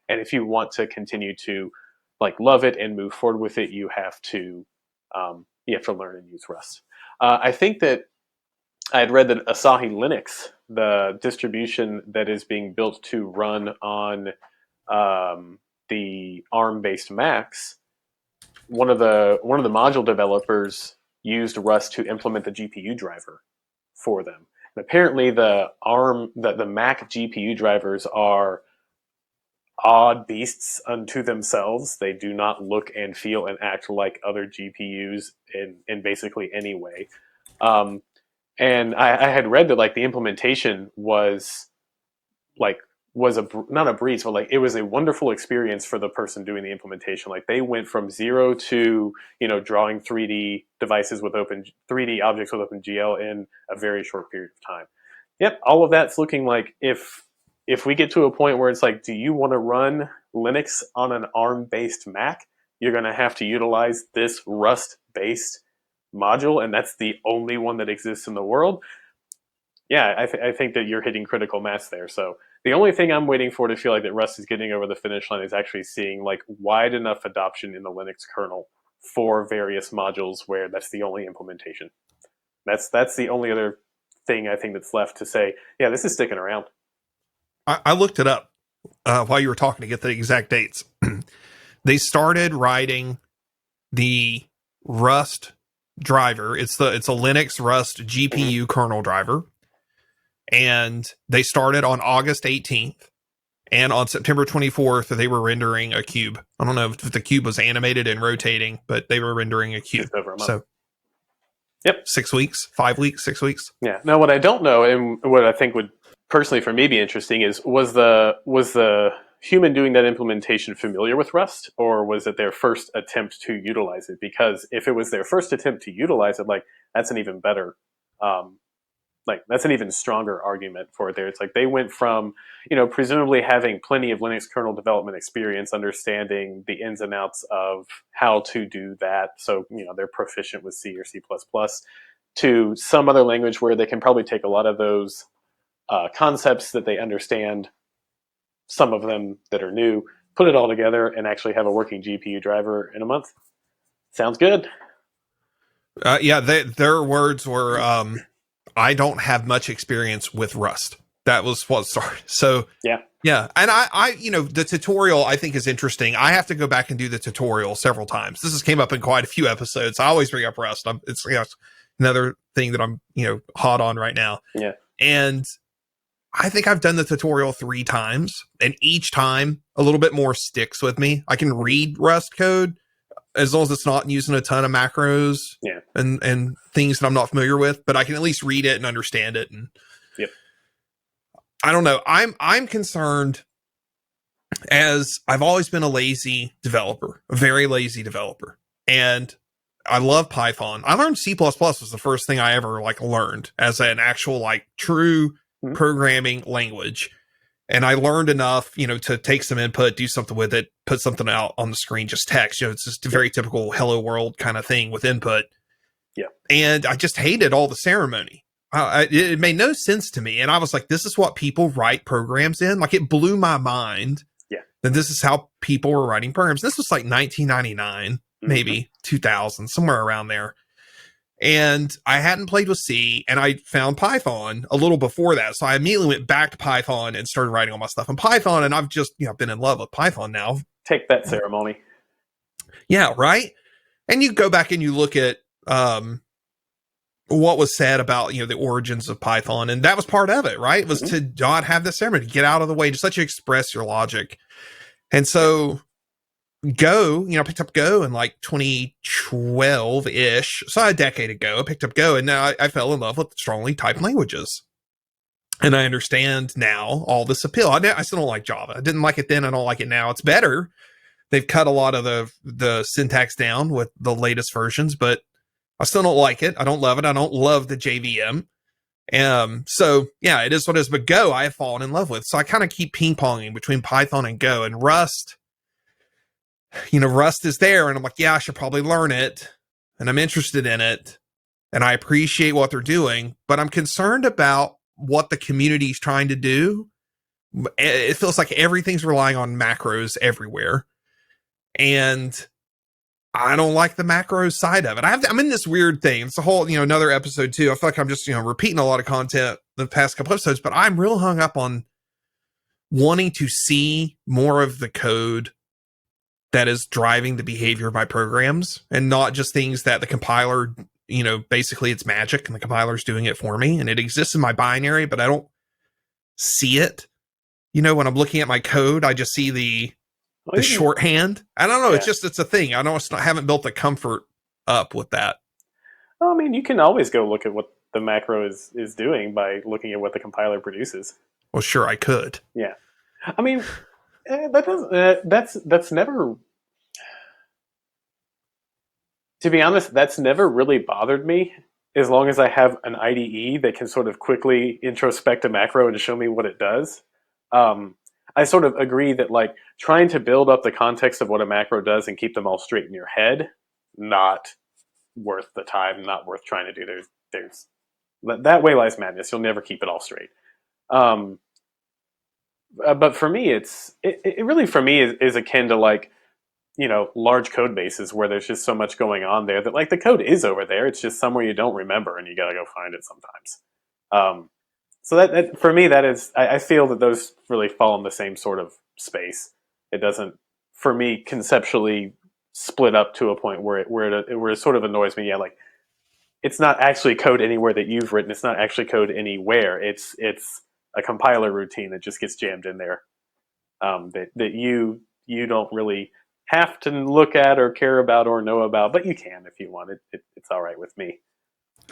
And if you want to continue to love it and move forward with it, you have to learn and use Rust. I think that I had read that Asahi Linux, the distribution that is being built to run on the ARM-based Macs, one of the module developers used Rust to implement the GPU driver for them. And apparently, the Mac GPU drivers are odd beasts unto themselves. They do not look and feel and act like other GPUs in basically any way. And I had read that the implementation was not a breeze, but it was a wonderful experience for the person doing the implementation. They went from zero to drawing 3D devices with 3D objects with OpenGL in a very short period of time. Yep, all of that's looking like if we get to a point where it's do you want to run Linux on an ARM-based Mac? You're going to have to utilize this Rust-based module, and that's the only one that exists in the world. Yeah, I think that you're hitting critical mass there. So the only thing I'm waiting for to feel like that Rust is getting over the finish line is actually seeing wide enough adoption in the Linux kernel for various modules where that's the only implementation. That's the only other thing I think that's left to say, yeah, this is sticking around. I looked it up while you were talking to get the exact dates. They started writing the Rust driver. It's a Linux Rust GPU kernel driver. And they started on August 18th. And on September 24th, they were rendering a cube. I don't know if the cube was animated and rotating, but they were rendering a cube. Just over a month. So, yep. 6 weeks, 5 weeks, 6 weeks. Yeah. Now, what I don't know, and what I think would personally for me be interesting is was the human doing that implementation familiar with Rust, or was it their first attempt to utilize it? Because if it was their first attempt to utilize it, like that's an even better, like that's an even stronger argument for it there. It's like they went from, presumably having plenty of Linux kernel development experience, understanding the ins and outs of how to do that. So, they're proficient with C or C++, to some other language where they can probably take a lot of those concepts that they understand, some of them that are new, put it all together and actually have a working GPU driver in a month. Sounds good. Yeah, their words were, I don't have much experience with Rust. That was what started. So yeah. And I, the tutorial I think is interesting. I have to go back and do the tutorial several times. This has came up in quite a few episodes. I always bring up Rust. It's another thing that I'm, hot on right now. Yeah. And I think I've done the tutorial 3 times, and each time a little bit more sticks with me. I can read Rust code as long as it's not using a ton of macros and things that I'm not familiar with, but I can at least read it and understand it. And I don't know. I'm concerned, as I've always been a lazy developer, a very lazy developer, and I love Python. I learned C++ was the first thing I ever learned as an actual true programming language. And I learned enough, to take some input, do something with it, put something out on the screen, just text. It's just a very typical hello world kind of thing with input. Yeah. And I just hated all the ceremony. It made no sense to me. And I was like, this is what people write programs in. It blew my mind that this is how people were writing programs. This was 1999, maybe 2000, somewhere around there. And I hadn't played with C, and I found Python a little before that. So I immediately went back to Python and started writing all my stuff in Python. And I've just, been in love with Python now. Take that, ceremony. Yeah, right. And you go back and you look at what was said about, the origins of Python. And that was part of it, right? It was to not have the ceremony, to get out of the way, just let you express your logic. And so Go, I picked up Go in 2012-ish, so a decade ago. I picked up Go, and now I fell in love with strongly typed languages. And I understand now all this appeal. I still don't like Java. I didn't like it then. I don't like it now. It's better. They've cut a lot of the syntax down with the latest versions, but I still don't like it. I don't love it. I don't love the JVM. So yeah, it is what it is. But Go, I have fallen in love with. So I kind of keep ping-ponging between Python and Go. And Rust, Rust is there, and I'm like, yeah, I should probably learn it, and I'm interested in it, and I appreciate what they're doing, but I'm concerned about what the community is trying to do. It feels like everything's relying on macros everywhere, and I don't like the macros side of it. I'm in this weird thing. It's a whole, another episode too. I feel like I'm just, repeating a lot of content the past couple episodes, but I'm real hung up on wanting to see more of the code that is driving the behavior of my programs, and not just things that the compiler, basically it's magic and the compiler's doing it for me, and it exists in my binary, but I don't see it. When I'm looking at my code, I just see the shorthand. I don't know. Yeah. It's a thing. I haven't built the comfort up with that. Well, I mean, you can always go look at what the macro is doing by looking at what the compiler produces. Well, sure, I could. Yeah. I mean, that's never, to be honest, that's never really bothered me, as long as I have an IDE that can sort of quickly introspect a macro and show me what it does. I sort of agree that trying to build up the context of what a macro does and keep them all straight in your head, not worth the time, not worth trying to do. There's that way lies madness. You'll never keep it all straight. But for me, it really for me is akin to large code bases where there's just so much going on there that the code is over there. It's just somewhere you don't remember, and you got to go find it sometimes. So that for me, that is, I feel that those really fall in the same sort of space. It doesn't, for me, conceptually split up to a point where it sort of annoys me. Yeah, it's not actually code anywhere that you've written. It's not actually code anywhere. It's a compiler routine that just gets jammed in there, that you don't really have to look at or care about or know about, but you can if you want. It's all right with me.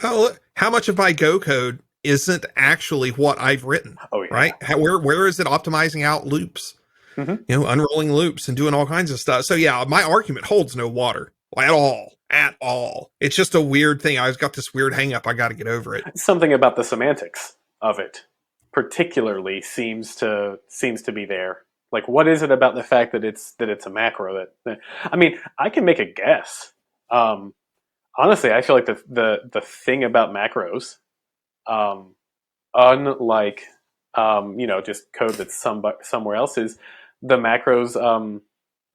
Oh, how much of my Go code isn't actually what I've written? Oh, yeah. Right? Where is it optimizing out loops? Hmm. unrolling loops and doing all kinds of stuff. So yeah, my argument holds no water at all. At all. It's just a weird thing. I've got this weird hang up. I got to get over it. Something about the semantics of it, particularly, seems to be there. Like, what is it about the fact that it's a macro that I mean, I can make a guess. Um, Honestly, I feel like the thing about macros, um, unlike just code that's somewhere else, is the macros.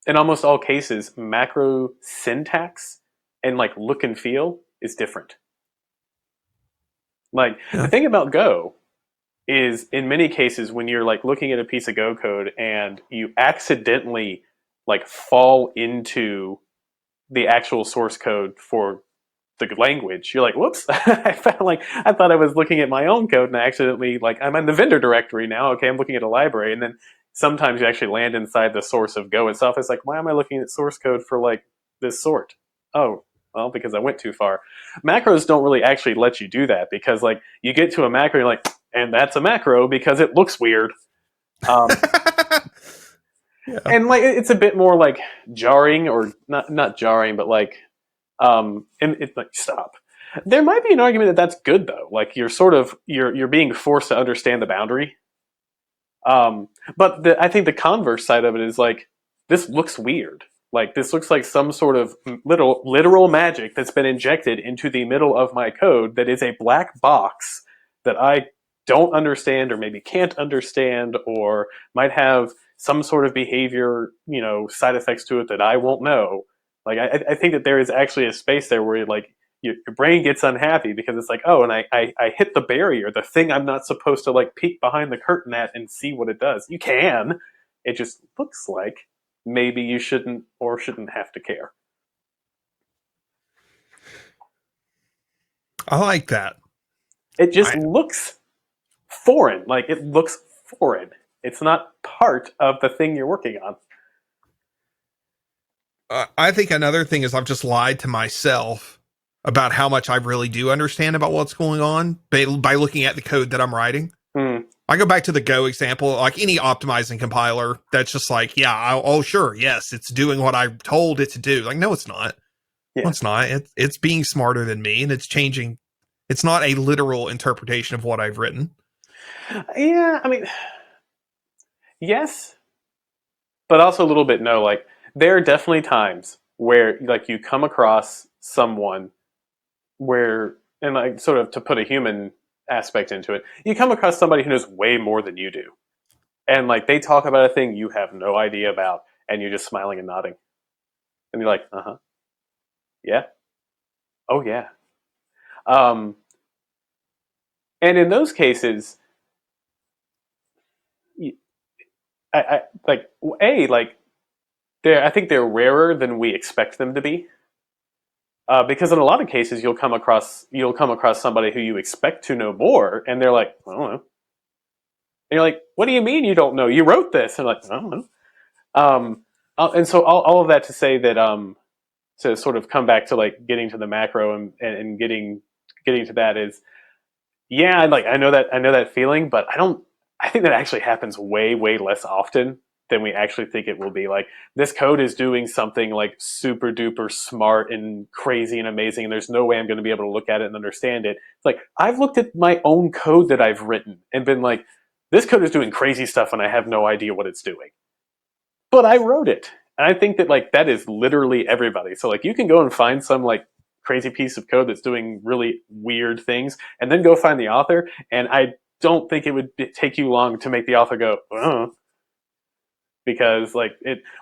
In almost all cases, macro syntax and like look and feel is different. Like the Yeah. thing about Go is in many cases when you're like looking at a piece of Go code and you accidentally like fall into the actual source code for the language, you're like, whoops, I thought I was looking at my own code and I accidentally like I'm in the vendor directory now. Okay, I'm looking at a library, and then sometimes you actually land inside the source of Go itself. It's like, why am I looking at source code for like this sort? Oh, well, because I went too far. Macros don't really actually let you do that because like you get to a macro, you're like, and that's a macro because it looks weird. Um, Yeah. and like it's a bit more like jarring, or not jarring, but like and it's like stop. There might be an argument that that's good though. Like you're being forced to understand the boundary. But I think the converse side of it is like this looks weird. Like this looks like some sort of literal magic that's been injected into the middle of my code that is a black box that I don't understand or maybe can't understand or might have some sort of behavior, side effects to it that I won't know. Like I think that there is actually a space there where like your brain gets unhappy because it's like, oh, and I hit the barrier, the thing I'm not supposed to like peek behind the curtain at and see what it does. You can. It just looks like maybe you shouldn't or shouldn't have to care. I like that. It just I looks foreign. Like it looks foreign. It's not part of the thing you're working on. I think another thing is I've just lied to myself about how much I really do understand about what's going on by looking at the code that I'm writing. Hmm. I go back to the Go example, like any optimizing compiler that's just like, yeah, oh, sure, yes, it's doing what I told it to do. Like, no, it's not. No, Yeah. it's not. It's being smarter than me, and it's changing. It's not a literal interpretation of what I've written. Yeah. I mean, yes, but also a little bit no. Like there are definitely times where like you come across someone where, and like sort of to put a human aspect into it, you come across somebody who knows way more than you do, and like they talk about a thing you have no idea about, and you're just smiling and nodding, and you're like, uh huh, yeah, oh yeah. Um, and in those cases, I like like I think they're rarer than we expect them to be. Because in a lot of cases, you'll come across somebody who you expect to know more, and they're like, I don't know. And you're like, what do you mean you don't know? You wrote this, and like, I don't know. And so all of that to say that to sort of come back to like getting to the macro and getting to that is, yeah, like I know that feeling, but I think that actually happens way less often than we actually think it will be. Like this code is doing something like super duper smart and crazy and amazing, and there's no way I'm going to be able to look at it and understand it. It's like I've looked at my own code that I've written and been like, this code is doing crazy stuff and I have no idea what it's doing. But I wrote it. And I think that like that is literally everybody. So like you can go and find some like crazy piece of code that's doing really weird things and then go find the author, and I don't think it would take you long to make the author go, because like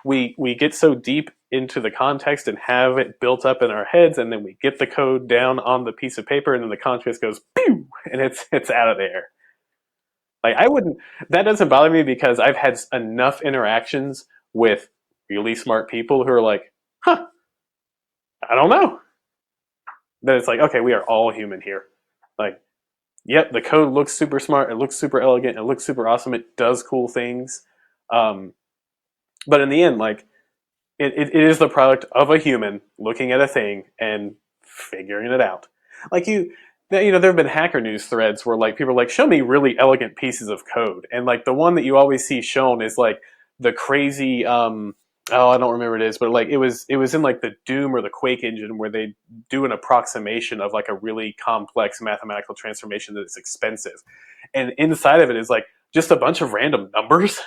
we get so deep into the context and have it built up in our heads, and then we get the code down on the piece of paper, and then the context goes pew, and it's out of there. Like I wouldn't. That doesn't bother me because I've had enough interactions with really smart people who are like, "Huh, I don't know." Then it's like, okay, we are all human here. Like, yep, the code looks super smart. It looks super elegant. It looks super awesome. It does cool things. Um, but in the end, like, it is the product of a human looking at a thing and figuring it out. Like there have been Hacker News threads where like people are like, show me really elegant pieces of code, and like the one that you always see shown is like the crazy I don't remember what it is, but like it was in like the Doom or the Quake engine where they do an approximation of like a really complex mathematical transformation that's expensive, and inside of it is like just a bunch of random numbers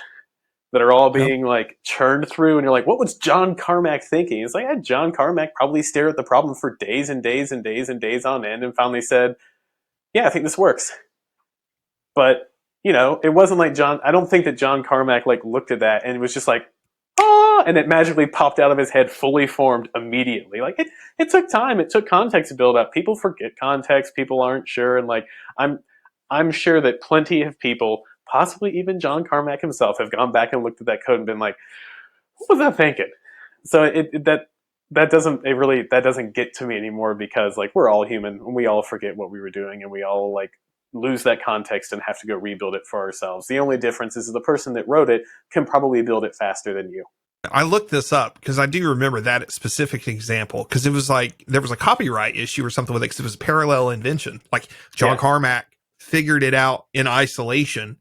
that are all Yep. being like churned through, and you're like, what was John Carmack thinking? It's like, John Carmack probably stared at the problem for days and days and days and days on end, and finally said, yeah, I think this works. But it wasn't like John. I don't think that John Carmack like looked at that and was just like, and it magically popped out of his head, fully formed immediately. Like it took time. It took context to build up. People forget context. People aren't sure, and like I'm sure that plenty of people, possibly even John Carmack himself, have gone back and looked at that code and been like, "What was I thinking?" So that doesn't get to me anymore because like we're all human and we all forget what we were doing and we all like lose that context and have to go rebuild it for ourselves. The only difference is the person that wrote it can probably build it faster than you. I looked this up because I do remember that specific example because it was like there was a copyright issue or something with it because it was a parallel invention. Like John Carmack figured it out in isolation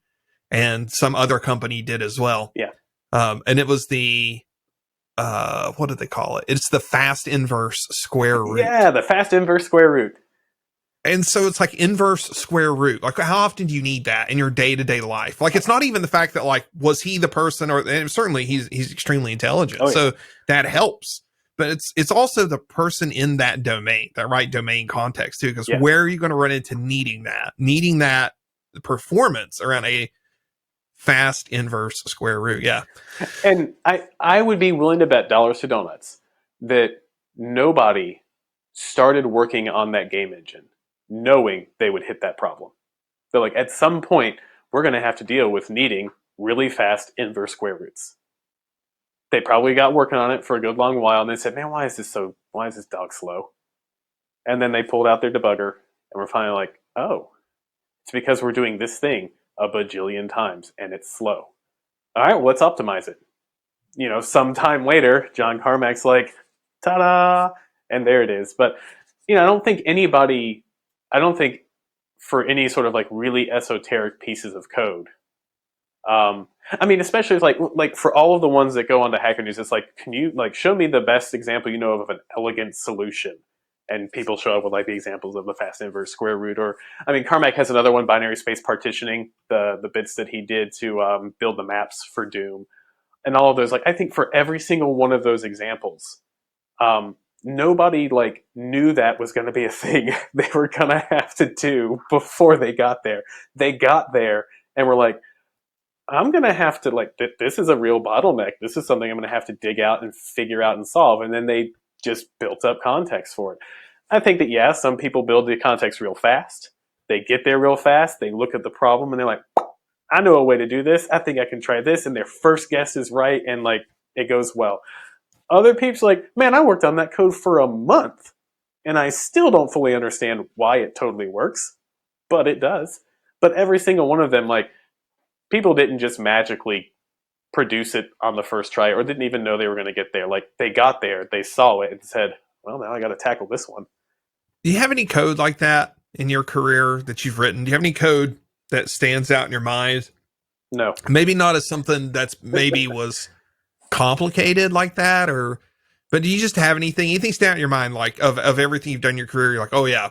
and some other company did as well. Yeah. And it was the, what did they call it? It's the fast inverse square root. Yeah, the fast inverse square root. And so it's like inverse square root. Like how often do you need that in your day-to-day life? Like it's not even the fact that like, was he the person and certainly he's extremely intelligent. Oh, yeah. So that helps, but it's also the person in that domain, that right domain context too. Cause where are you going to run into needing that performance around a fast inverse square root? Yeah. And I would be willing to bet dollars to donuts that nobody started working on that game engine knowing they would hit that problem. So like at some point, we're going to have to deal with needing really fast inverse square roots. They probably got working on it for a good long while and they said, man, why is this dog slow? And then they pulled out their debugger and we're finally like, oh, it's because we're doing this thing a bajillion times and it's slow. All right, well, let's optimize it. Sometime later, John Carmack's like, ta-da, and there it is. But, I don't think for any sort of like really esoteric pieces of code. Especially like for all of the ones that go on to Hacker News, it's like, can you like show me the best example you know of an elegant solution? And people show up with like the examples of the fast inverse square root, or Carmack has another one, binary space partitioning, the bits that he did to build the maps for Doom, and all of those. Like I think for every single one of those examples, nobody like knew that was going to be a thing they were going to have to do before they got there. They got there and were like, I'm going to have to like, this is a real bottleneck. This is something I'm going to have to dig out and figure out and solve. And then they just built up context for it. I think that, some people build the context real fast. They get there real fast. They look at the problem and they're like, I know a way to do this. I think I can try this. And their first guess is right. And like, it goes well. Other people like, man, I worked on that code for a month and I still don't fully understand why it totally works, but it does. But every single one of them, like, people didn't just magically produce it on the first try or didn't even know they were going to get there. Like, they got there, they saw it and said, well, now I got to tackle this one. Do you have any code like that in your career that you've written? Do you have any code that stands out in your mind? No. Maybe not as something that's maybe was complicated like that, but do you just have anything stand out in your mind, like of everything you've done in your career? You're like, oh yeah,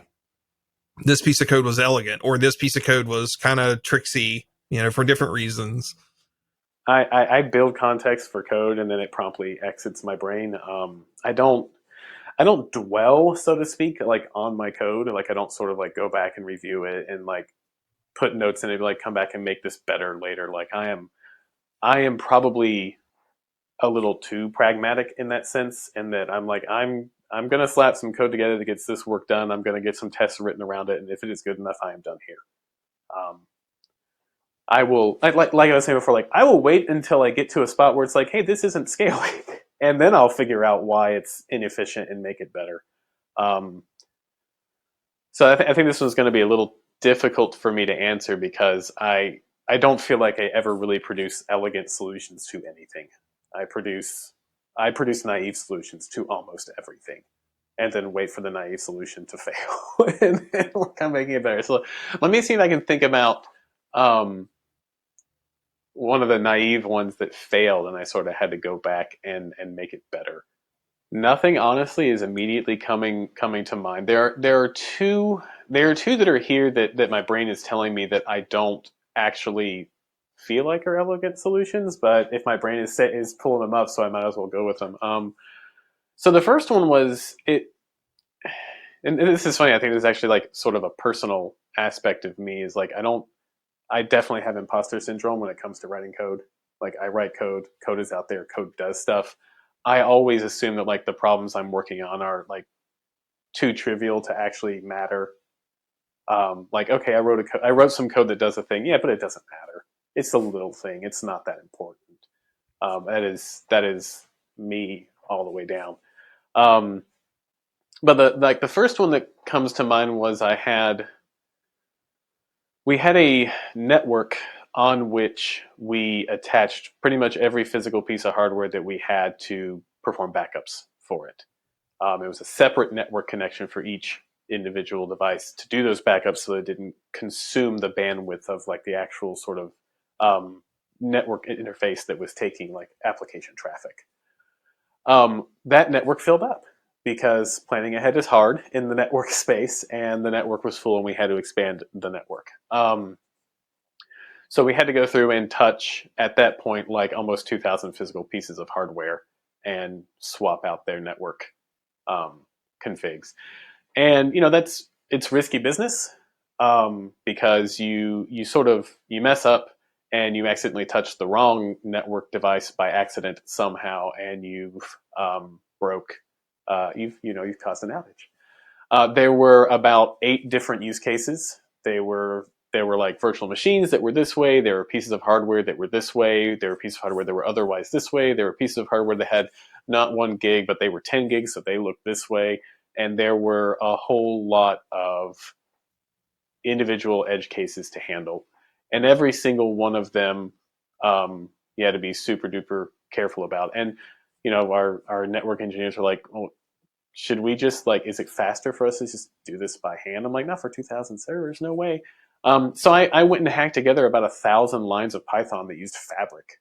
this piece of code was elegant, or this piece of code was kind of tricksy, for different reasons. I build context for code and then it promptly exits my brain. I don't dwell, so to speak, like on my code. Like I don't sort of like go back and review it and like put notes in it, like come back and make this better later. Like I am probably a little too pragmatic in that sense, and that I'm like, I'm going to slap some code together that gets this work done. I'm going to get some tests written around it, and if it is good enough, I am done here. I will, like I was saying before, like I will wait until I get to a spot where it's like, hey, this isn't scaling, and then I'll figure out why it's inefficient and make it better. So I think this one's going to be a little difficult for me to answer because I don't feel like I ever really produce elegant solutions to anything. I produce naive solutions to almost everything, and then wait for the naive solution to fail, and then work on making it better. So let me see if I can think about one of the naive ones that failed, and I sort of had to go back and make it better. Nothing honestly is immediately coming to mind. There are two that are here that my brain is telling me that I don't actually feel like are elegant solutions, but if my brain is pulling them up, so I might as well go with them. So the first one was it, and this is funny. I think this is actually like sort of a personal aspect of me is like I definitely have imposter syndrome when it comes to writing code. Like I write code, code is out there, code does stuff. I always assume that like the problems I'm working on are like too trivial to actually matter. Like okay, I wrote some code that does a thing, yeah, but it doesn't matter. It's a little thing. It's not that important. That is me all the way down. Um, but the first one that comes to mind was we had a network on which we attached pretty much every physical piece of hardware that we had to perform backups for it. It was a separate network connection for each individual device to do those backups so that it didn't consume the bandwidth of like the actual sort of network interface that was taking like application traffic. That network filled up because planning ahead is hard in the network space, and the network was full, and we had to expand the network. So we had to go through and touch at that point like almost 2,000 physical pieces of hardware and swap out their network configs. And it's risky business because you mess up and you accidentally touch the wrong network device by accident somehow, and you've broke you've caused an outage. There were about 8 different use cases. There were like virtual machines that were this way. There were pieces of hardware that were this way. There were pieces of hardware that were otherwise this way. There were pieces of hardware that had not 1 gig, but they were 10 gigs, so they looked this way. And there were a whole lot of individual edge cases to handle. And every single one of them you had to be super duper careful about. And our network engineers were like, "Oh, should we just like, is it faster for us to just do this by hand?" I'm like, not for 2,000 servers, no way. So I went and hacked together about 1,000 lines of Python that used Fabric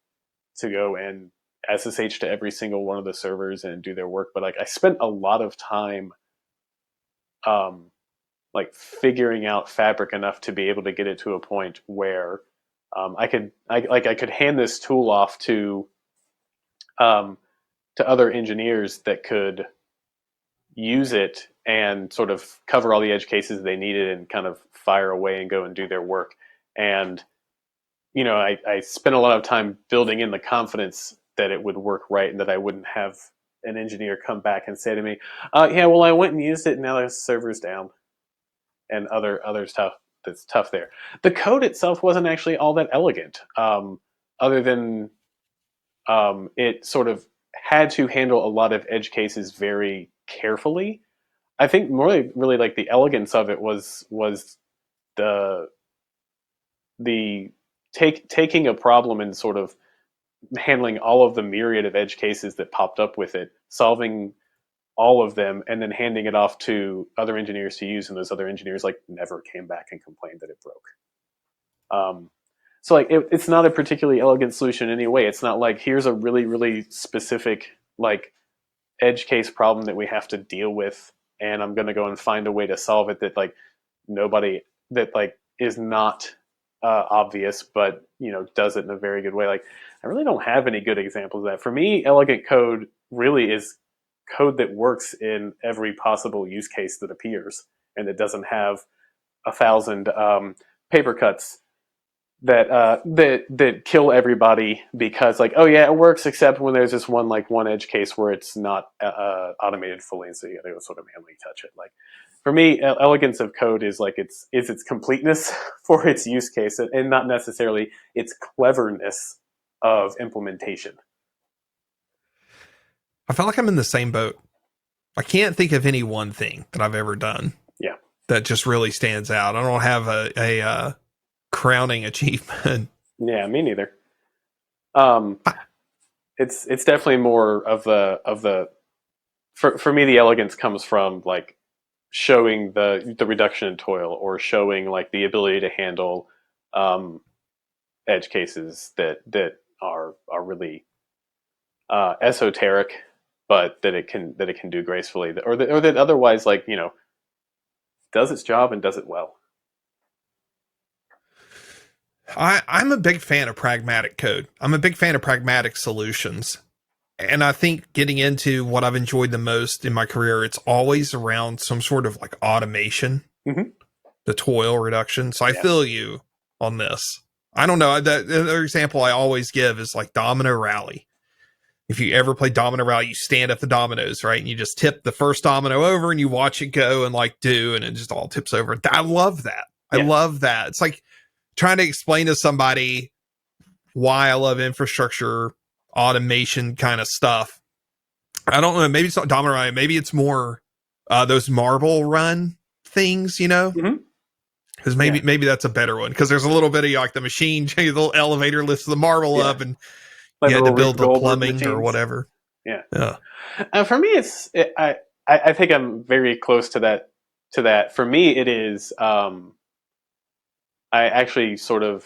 to go and SSH to every single one of the servers and do their work. But like I spent a lot of time um, like figuring out Fabric enough to be able to get it to a point where I could hand this tool off um, to other engineers that could use it and sort of cover all the edge cases they needed and kind of fire away and go and do their work. And I spent a lot of time building in the confidence that it would work right and that I wouldn't have an engineer come back and say to me, "Yeah, well, I went and used it, and now the server's down," and other stuff that's tough there. The code itself wasn't actually all that elegant, other than it sort of had to handle a lot of edge cases very carefully. I think more really like the elegance of it was the the taking a problem and sort of handling all of the myriad of edge cases that popped up with it, solving all of them, and then handing it off to other engineers to use, and those other engineers like never came back and complained that it broke. So like it's not a particularly elegant solution in any way. It's not like here's a really really specific like edge case problem that we have to deal with, and I'm going to go and find a way to solve it that like nobody that like is not obvious, but does it in a very good way. Like I really don't have any good examples of that. For me, elegant code really is code that works in every possible use case that appears, and it doesn't have 1,000 paper cuts that kill everybody because like, oh yeah, it works except when there's this one edge case where it's not automated fully, and so you gotta go sort of manually touch it. Like for me, elegance of code is like its completeness for its use case, and not necessarily its cleverness of implementation. I feel like I'm in the same boat. I can't think of any one thing that I've ever done Yeah, that just really stands out. I don't have a crowning achievement. yeah, me neither. Um, it's definitely more of the for me the elegance comes from like showing the reduction in toil, or showing like the ability to handle um, edge cases that are really esoteric, but that it can do gracefully, or that otherwise, like, does its job and does it well. I'm a big fan of pragmatic code. I'm a big fan of pragmatic solutions. And I think getting into what I've enjoyed the most in my career, it's always around some sort of like automation, Mm-hmm. the toil reduction. So I Yeah. feel you on this. I don't know. The other example I always give is like Domino Rally. If you ever play Domino Rally, you stand up the dominoes, right? And you just tip the first domino over and you watch it go and like do, and it just all tips over. I love that. I Yeah. love that. It's like trying to explain to somebody why I love infrastructure, automation kind of stuff. I don't know. Maybe it's not Domino Rally. Maybe it's more those marble run things, Mm-hmm. because Yeah. maybe that's a better one. Because there's a little bit of like the machine, the little elevator lifts the marble Yeah. up, and Like you the had to little build Rube the Goldberg plumbing or machines. whatever. Yeah. Yeah. For me, I think I'm very close to that. For me, it is. I actually sort of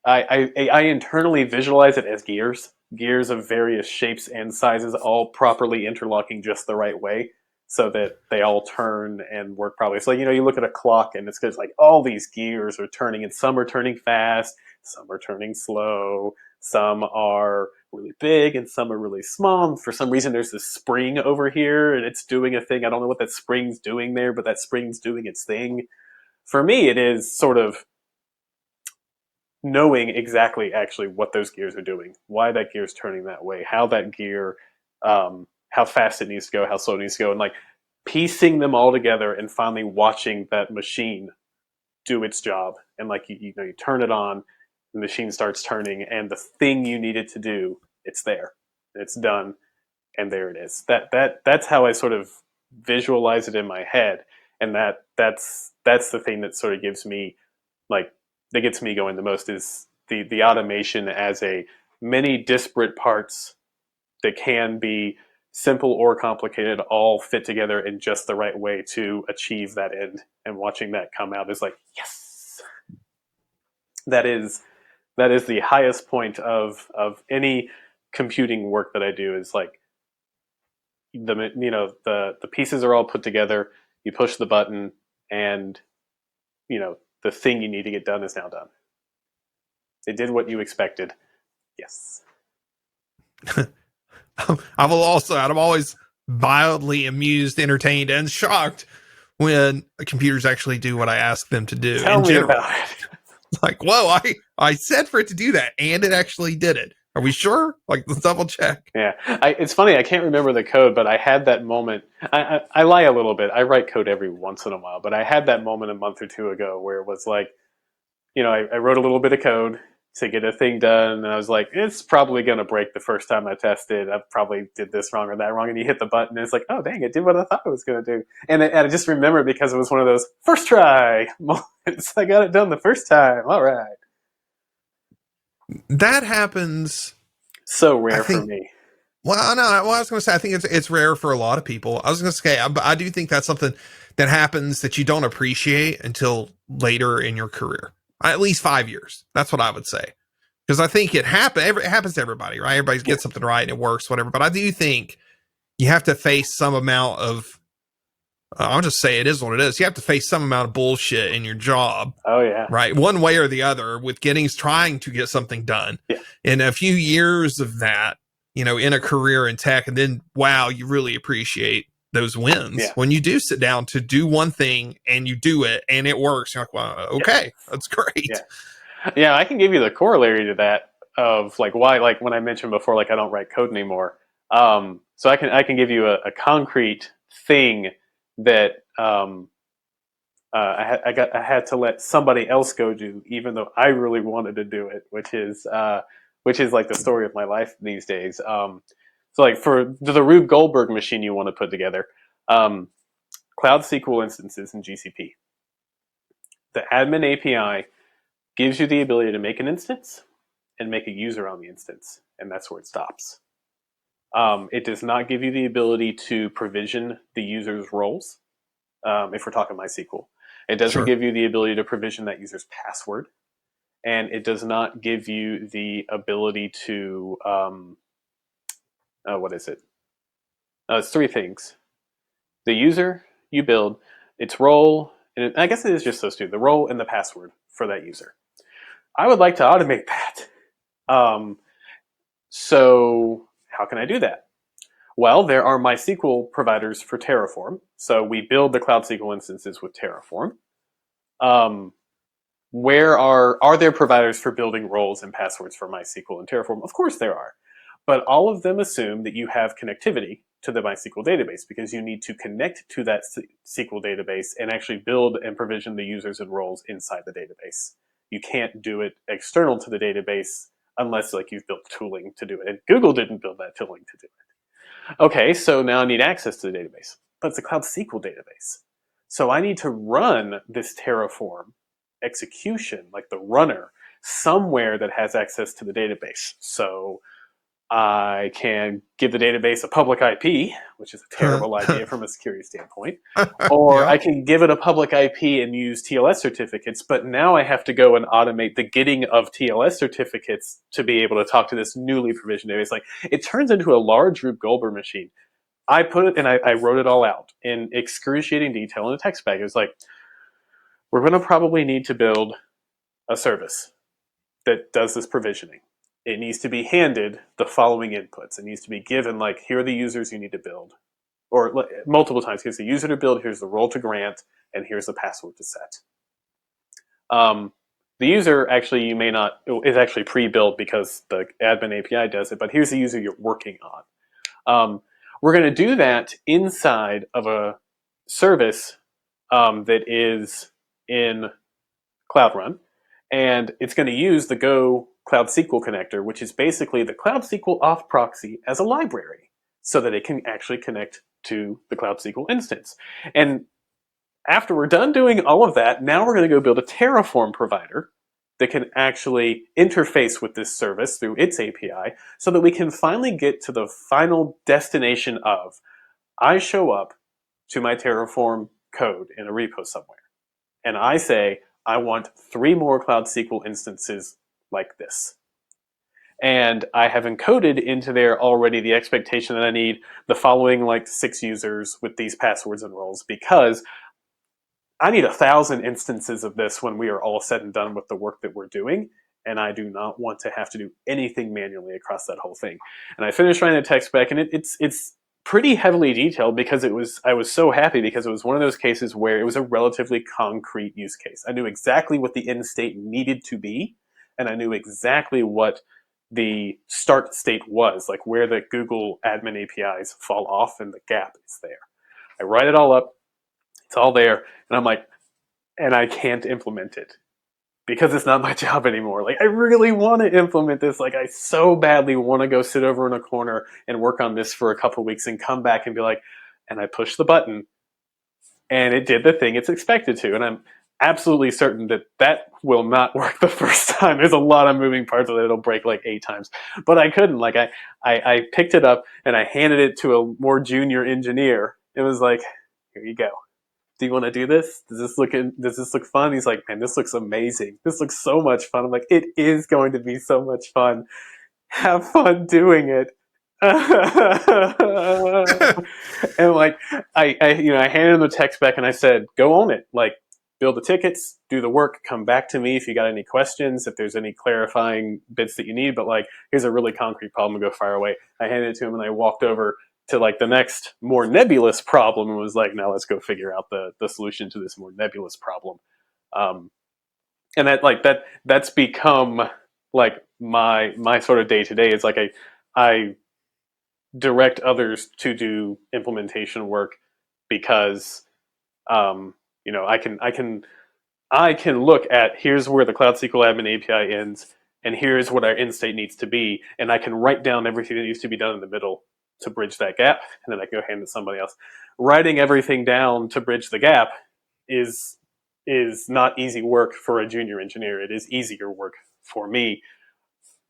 I internally visualize it as gears of various shapes and sizes, all properly interlocking just the right way, so that they all turn and work properly. So, you look at a clock and it's like all these gears are turning, and some are turning fast, some are turning slow, some are really big, and some are really small. And for some reason, there's this spring over here, and it's doing a thing. I don't know what that spring's doing there, but that spring's doing its thing. For me, it is sort of knowing exactly actually what those gears are doing, why that gear is turning that way, how that gear, how fast it needs to go, how slow it needs to go, and like piecing them all together and finally watching that machine do its job. And like you turn it on, the machine starts turning, and the thing you needed to do, it's there, it's done, and there it is. That's how I sort of visualize it in my head, and that's the thing that sort of gives me like that gets me going the most is the automation as a many disparate parts that can be simple or complicated, all fit together in just the right way to achieve that end. And watching that come out is like, yes, that is the highest point of any computing work that I do. Is like the pieces are all put together. You push the button, and the thing you need to get done is now done. It did what you expected. Yes. I'm always mildly amused, entertained, and shocked when computers actually do what I ask them to do Tell in me general. about it. It's like, whoa, I said for it to do that, and it actually did it. Are we sure? Like, let's double check. Yeah, it's funny. I can't remember the code, but I had that moment. I lie a little bit. I write code every once in a while, but I had that moment a month or two ago where it was like, I wrote a little bit of code to get a thing done, and I was like, it's probably going to break the first time I test it. I probably did this wrong or that wrong, and you hit the button, and it's like, oh, dang, it did what I thought it was going to do. And I just remember it because it was one of those first try moments. I got it done the first time. All right. That happens. So I rare for think. me. Well, no. Well, I was going to say I think it's rare for a lot of people. I was going to say, but I do think that's something that happens that you don't appreciate until later in your career. At least 5 years. That's what I would say. Because I think it happens to everybody, right? Everybody Yeah. gets something right and it works, whatever. But I do think you have to face some amount of. I'll just say it is what it is. You have to face some amount of bullshit in your job, Oh yeah. right? One way or the other, with trying to get something done. Yeah. And a few years of that, in a career in tech, and then wow, you really appreciate those wins Yeah. when you do sit down to do one thing and you do it and it works. You're like, wow, okay, that's great. Yeah. Yeah, I can give you the corollary to that of like why, like when I mentioned before, like I don't write code anymore. So I can give you a concrete thing that I had to let somebody else go do, even though I really wanted to do it, which is like the story of my life these days. So like for the Rube Goldberg machine you want to put together, um, Cloud SQL instances in GCP. The admin API gives you the ability to make an instance and make a user on the instance, and that's where it stops. It does not give you the ability to provision the user's roles, if we're talking MySQL. It doesn't Sure. give you the ability to provision that user's password, and it does not give you the ability to what is it? It's three things: the user you build, its role, and I guess it is just those two: the role and the password for that user. I would like to automate that. So how can I do that? Well, there are MySQL providers for Terraform. So we build the Cloud SQL instances with Terraform. Where are there providers for building roles and passwords for MySQL and Terraform? Of course there are. But all of them assume that you have connectivity to the MySQL database because you need to connect to that SQL database and actually build and provision the users and roles inside the database. You can't do it external to the database unless like you've built tooling to do it. And Google didn't build that tooling to do it. Okay, so now I need access to the database, but it's a Cloud SQL database. So I need to run this Terraform execution, like the runner, somewhere that has access to the database. So I can give the database a public IP, which is a terrible idea from a security standpoint. Or Yeah. I can give it a public IP and use TLS certificates, but now I have to go and automate the getting of TLS certificates to be able to talk to this newly provisioned database. Like, it turns into a large Rube Goldberg machine. I put it and I wrote it all out in excruciating detail in a text bag. It was like, we're going to probably need to build a service that does this provisioning. It needs to be handed the following inputs. It needs to be given, like, here are the users you need to build. Or multiple times, here's the user to build, here's the role to grant, and here's the password to set. The user, actually, you may not, is actually pre-built because the admin API does it, but here's the user you're working on. We're going to do that inside of a service that is in Cloud Run, and it's going to use the Go Cloud SQL connector, which is basically the Cloud SQL auth proxy as a library, so that it can actually connect to the Cloud SQL instance. And after we're done doing all of that, now we're going to go build a Terraform provider that can actually interface with this service through its API, so that we can finally get to the final destination of, I show up to my Terraform code in a repo somewhere, and I say, I want 3 more Cloud SQL instances like this. And I have encoded into there already the expectation that I need the following like 6 users with these passwords and roles, because I need 1,000 instances of this when we are all said and done with the work that we're doing. And I do not want to have to do anything manually across that whole thing. And I finished writing the text back, and it's pretty heavily detailed because I was so happy because it was one of those cases where it was a relatively concrete use case. I knew exactly what the end state needed to be, and I knew exactly what the start state was, like where the Google admin APIs fall off and the gap is there. I write it all up, it's all there, and I'm like, and I can't implement it because it's not my job anymore. Like, I really want to implement this. Like, I so badly want to go sit over in a corner and work on this for a couple weeks and come back and be like, and I push the button and it did the thing it's expected to. And I'm absolutely certain that that will not work the first time. There's a lot of moving parts of it. It'll break like 8 times. But I couldn't. Like, I picked it up and I handed it to a more junior engineer. It was like, here you go. Do you want to do this? Does this look fun? He's like, man, this looks amazing. This looks so much fun. I'm like, it is going to be so much fun. Have fun doing it. And like, I handed him the text back and I said, go own it. Like, build the tickets, do the work, come back to me if you got any questions, if there's any clarifying bits that you need. But like, here's a really concrete problem to go fire away. I handed it to him and I walked over to like the next more nebulous problem and was like, now let's go figure out the solution to this more nebulous problem. And that's become like my sort of day to day. It's like I direct others to do implementation work because I can look at, here's where the Cloud SQL Admin API ends, and here's what our end state needs to be, and I can write down everything that needs to be done in the middle to bridge that gap, and then I can go hand it to somebody else. Writing everything down to bridge the gap is not easy work for a junior engineer. It is easier work for me.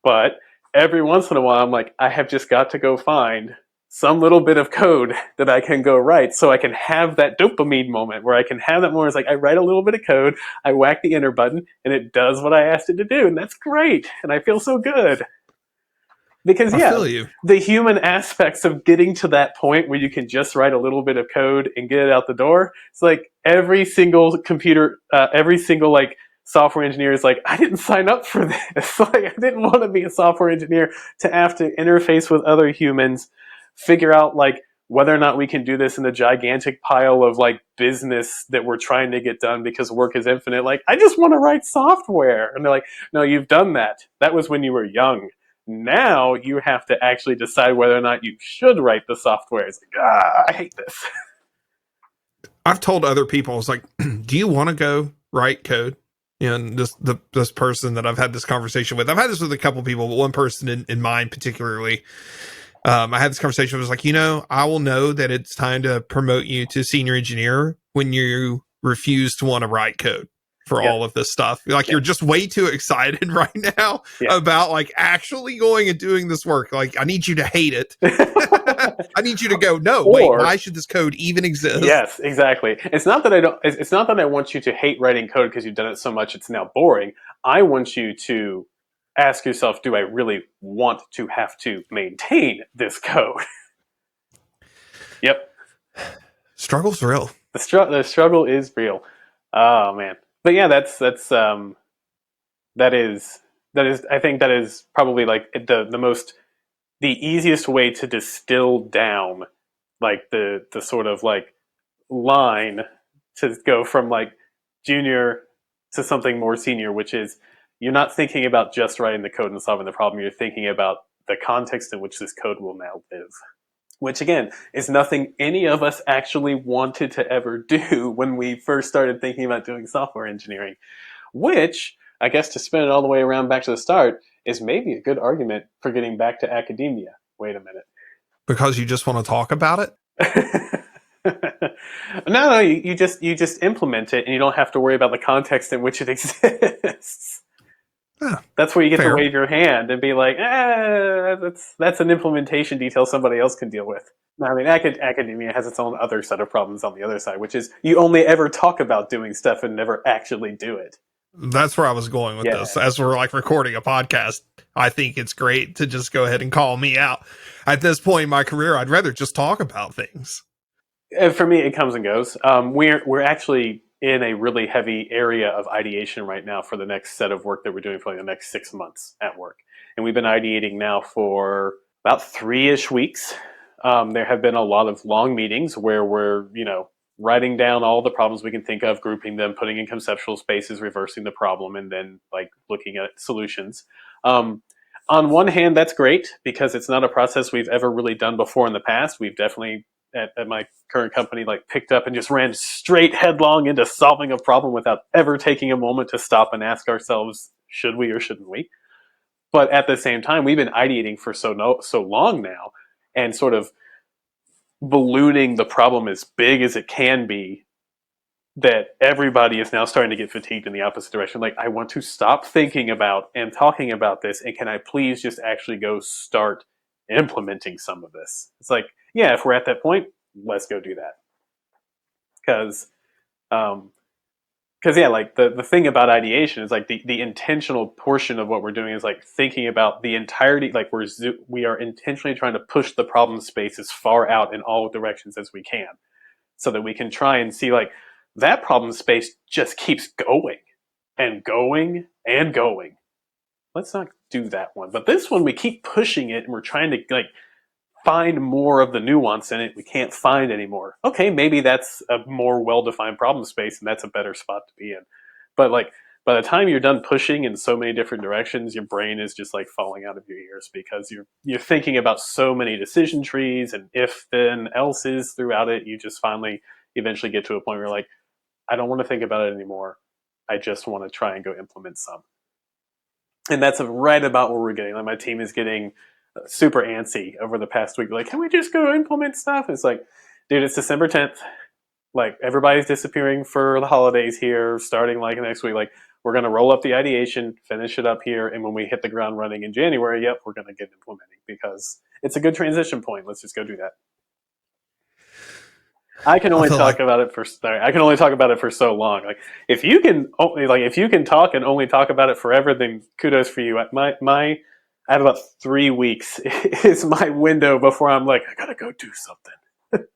But every once in a while, I'm like, I have just got to go find some little bit of code that I can go write so I can have that dopamine moment where I can have that moment. It's like I write a little bit of code, I whack the enter button, and it does what I asked it to do. And that's great. And I feel so good. Because, I yeah, feel you. the human aspects of getting to that point where you can just write a little bit of code and get it out the door. It's like every single computer, every single like software engineer is like, I didn't sign up for this. Like, I didn't want to be a software engineer to have to interface with other humans, figure out like whether or not we can do this in the gigantic pile of like business that we're trying to get done because work is infinite. Like, I just want to write software. And they're like, no, you've done that. That was when you were young. Now you have to actually decide whether or not you should write the software. It's like, I hate this. I've told other people, I was like, do you want to go write code? And this person that I've had this conversation with, I've had this with a couple people, but one person in mind particularly, I had this conversation. I was like, I will know that it's time to promote you to senior engineer when you refuse to want to write code for all of this stuff. Like, you're just way too excited right now about like actually going and doing this work. Like, I need you to hate it. I need you to go, no, wait, why should this code even exist? Yes, exactly. It's not that it's not that I want you to hate writing code because you've done it so much it's now boring. I want you to ask yourself, do I really want to have to maintain this code? Yep. Struggle's real. The struggle is real. Oh man. But yeah, that is I think that is probably like the easiest way to distill down like the sort of like line to go from like junior to something more senior, which is you're not thinking about just writing the code and solving the problem. You're thinking about the context in which this code will now live. Which again is nothing any of us actually wanted to ever do when we first started thinking about doing software engineering. Which, I guess to spin it all the way around back to the start, is maybe a good argument for getting back to academia. Wait a minute. Because you just want to talk about it? No, you just implement it and you don't have to worry about the context in which it exists. That's where you get to wave your hand and be like, that's an implementation detail somebody else can deal with. I mean, academia has its own other set of problems on the other side, which is you only ever talk about doing stuff and never actually do it. That's where I was going with this. As we're like recording a podcast, I think it's great to just go ahead and call me out. At this point in my career, I'd rather just talk about things. And for me, it comes and goes. We're actually in a really heavy area of ideation right now for the next set of work that we're doing for like the next 6 months at work. And we've been ideating now for about 3-ish weeks. There have been a lot of long meetings where we're, writing down all the problems we can think of, grouping them, putting in conceptual spaces, reversing the problem, and then like looking at solutions. On one hand, that's great because it's not a process we've ever really done before in the past. We've definitely at my current company like picked up and just ran straight headlong into solving a problem without ever taking a moment to stop and ask ourselves, should we or shouldn't we? But at the same time, we've been ideating for so long now and sort of ballooning the problem as big as it can be that everybody is now starting to get fatigued in the opposite direction. Like, I want to stop thinking about and talking about this, and can I please just actually go start implementing some of this? It's like, yeah, if we're at that point, let's go do that. Because yeah, like the thing about ideation is like the intentional portion of what we're doing is like thinking about the entirety. Like we are intentionally trying to push the problem space as far out in all directions as we can, so that we can try and see like that problem space just keeps going and going and going. Let's not do that one, but this one we keep pushing it and we're trying to like find more of the nuance in it we can't find anymore. Okay, maybe that's a more well-defined problem space and that's a better spot to be in. But like by the time you're done pushing in so many different directions, your brain is just like falling out of your ears because you're thinking about so many decision trees and if then else's throughout it. You just finally eventually get to a point where you're like, I don't want to think about it anymore. I just want to try and go implement some. And that's right about where we're getting. Like my team is getting super antsy over the past week. Like, can we just go implement stuff? It's like, dude, it's December 10th. Like, everybody's disappearing for the holidays here, starting like next week. Like, we're going to roll up the ideation, finish it up here, and when we hit the ground running in January, yep, we're going to get implementing because it's a good transition point. Let's just go do that. I can I only feel talk like about it for sorry, I can only talk about it for so long. Like if you can talk and only talk about it forever, then kudos for you. My I have about 3 weeks is my window before I'm like I gotta go do something.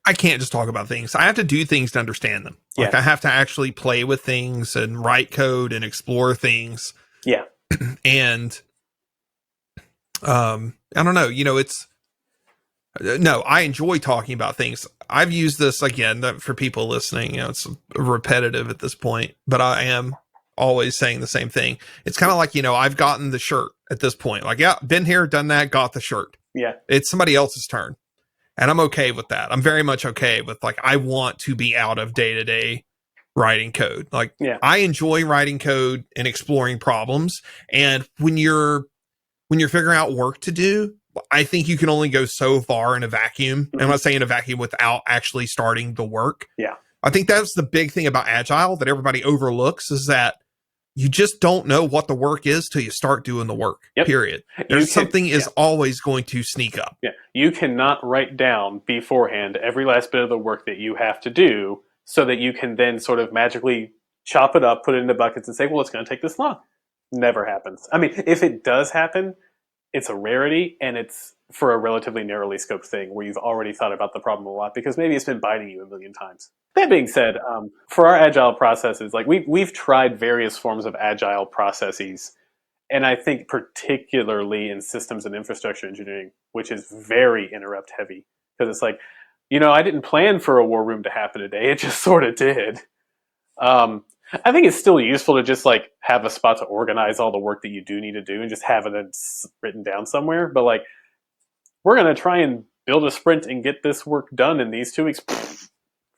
I can't just talk about things. I have to do things to understand them. Like Yeah, I have to actually play with things and write code and explore things. yeah, And I don't know, it's no, I enjoy talking about things. I've used this again for people listening. It's repetitive at this point, but I am always saying the same thing. It's kind of like, I've gotten the shirt at this point. Like, yeah, been here, done that, got the shirt. yeah. It's somebody else's turn. And I'm okay with that. I'm very much okay with like, I want to be out of day to day writing code. Like, Yeah. I enjoy writing code and exploring problems. And when you're figuring out work to do, I think you can only go so far in a vacuum. Mm-hmm. I'm not saying a vacuum without actually starting the work. Yeah. I think that's the big thing about Agile that everybody overlooks is that you just don't know what the work is till you start doing the work. Yep. Period. Something is always going to sneak up. Yeah. You cannot write down beforehand every last bit of the work that you have to do so that you can then sort of magically chop it up, put it into buckets and say, well, it's going to take this long. Never happens. I mean, if it does happen, it's a rarity and it's for a relatively narrowly scoped thing where you've already thought about the problem a lot because maybe it's been biting you a million times. That being said, for our agile processes, like we've tried various forms of agile processes, and I think particularly in systems and infrastructure engineering, which is very interrupt heavy, because it's like, I didn't plan for a war room to happen today; it just sort of did. Um, I think it's still useful to just like have a spot to organize all the work that you do need to do and just have it written down somewhere. But like, we're going to try and build a sprint and get this work done in these 2 weeks. Pfft,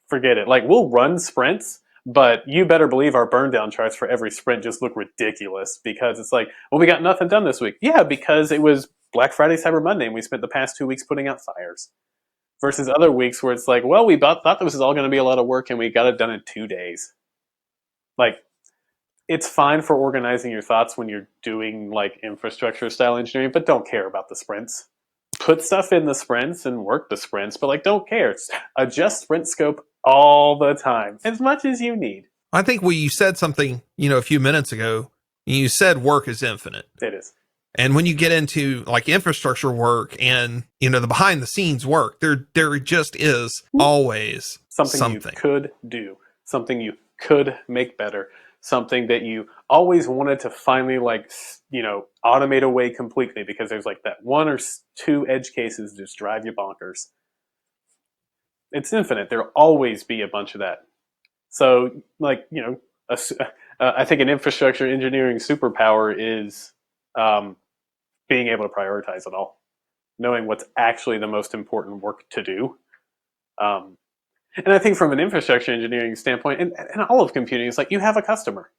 forget it. Like, we'll run sprints, but you better believe our burn down charts for every sprint just look ridiculous because it's like, well, we got nothing done this week. Yeah, because it was Black Friday, Cyber Monday, and we spent the past 2 weeks putting out fires. Versus other weeks where it's like, well, we thought this was all going to be a lot of work and we got it done in 2 days. Like, it's fine for organizing your thoughts when you're doing like infrastructure style engineering, but don't care about the sprints. Put stuff in the sprints and work the sprints, but like don't care. Adjust sprint scope all the time, as much as you need. I think you said something, a few minutes ago. You said work is infinite. It is. And when you get into like infrastructure work and, the behind the scenes work, there just is always something you could do, something you could make better, something that you always wanted to finally like, automate away completely because there's like that 1 or 2 edge cases that just drive you bonkers. It's infinite. There'll always be a bunch of that. So like, I think an infrastructure engineering superpower is, being able to prioritize it all, knowing what's actually the most important work to do. And I think from an infrastructure engineering standpoint, and all of computing, it's like you have a customer.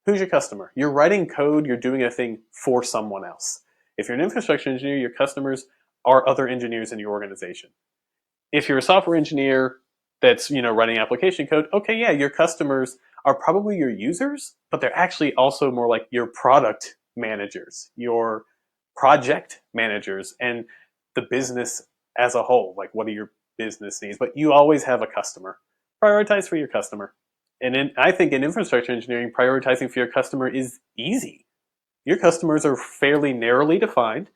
Who's your customer? You're writing code, you're doing a thing for someone else. If you're an infrastructure engineer, your customers are other engineers in your organization. If you're a software engineer that's, running application code, okay, yeah, your customers are probably your users, but they're actually also more like your product managers, your project managers, and the business as a whole. Like, what are your business needs? But you always have a customer. Prioritize for your customer. And I think in infrastructure engineering, prioritizing for your customer is easy. Your customers are fairly narrowly defined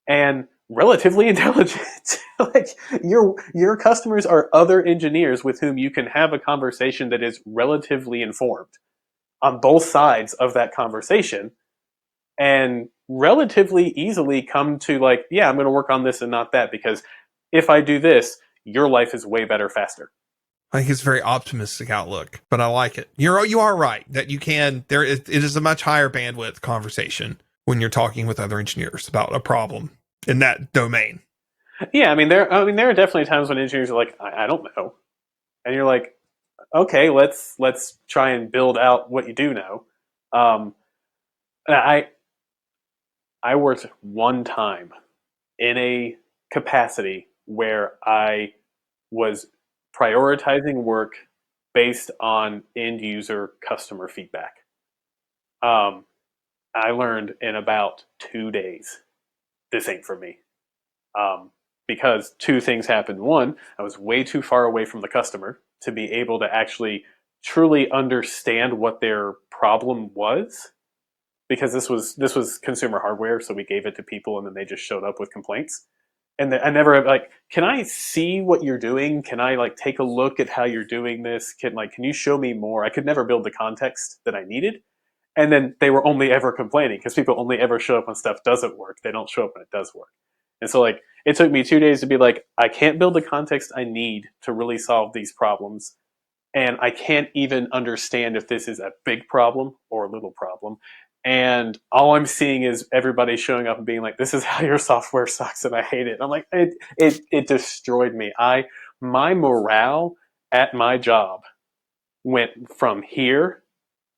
and relatively intelligent. Like your customers are other engineers with whom you can have a conversation that is relatively informed on both sides of that conversation and relatively easily come to like, yeah, I'm going to work on this and not that because if I do this, your life is way better faster. I think it's a very optimistic outlook, but I like it. You are right that it is a much higher bandwidth conversation when you're talking with other engineers about a problem in that domain. Yeah, there are definitely times when engineers are like, I don't know. And you're like, okay, let's try and build out what you do know. I worked one time in a capacity where I was prioritizing work based on end user customer feedback. I learned in about 2 days, this ain't for me. because two things happened. One, I was way too far away from the customer to be able to actually truly understand what their problem was, because this was consumer hardware, so we gave it to people and then they just showed up with complaints. And I never like, can I see what you're doing? Can I like take a look at how you're doing this? Can you show me more? I could never build the context that I needed. And then they were only ever complaining because people only ever show up when stuff doesn't work. They don't show up when it does work. And so like, it took me 2 days to be like, I can't build the context I need to really solve these problems. And I can't even understand if this is a big problem or a little problem. And all I'm seeing is everybody showing up and being like, this is how your software sucks and I hate it. And I'm like, it destroyed me. My morale at my job went from here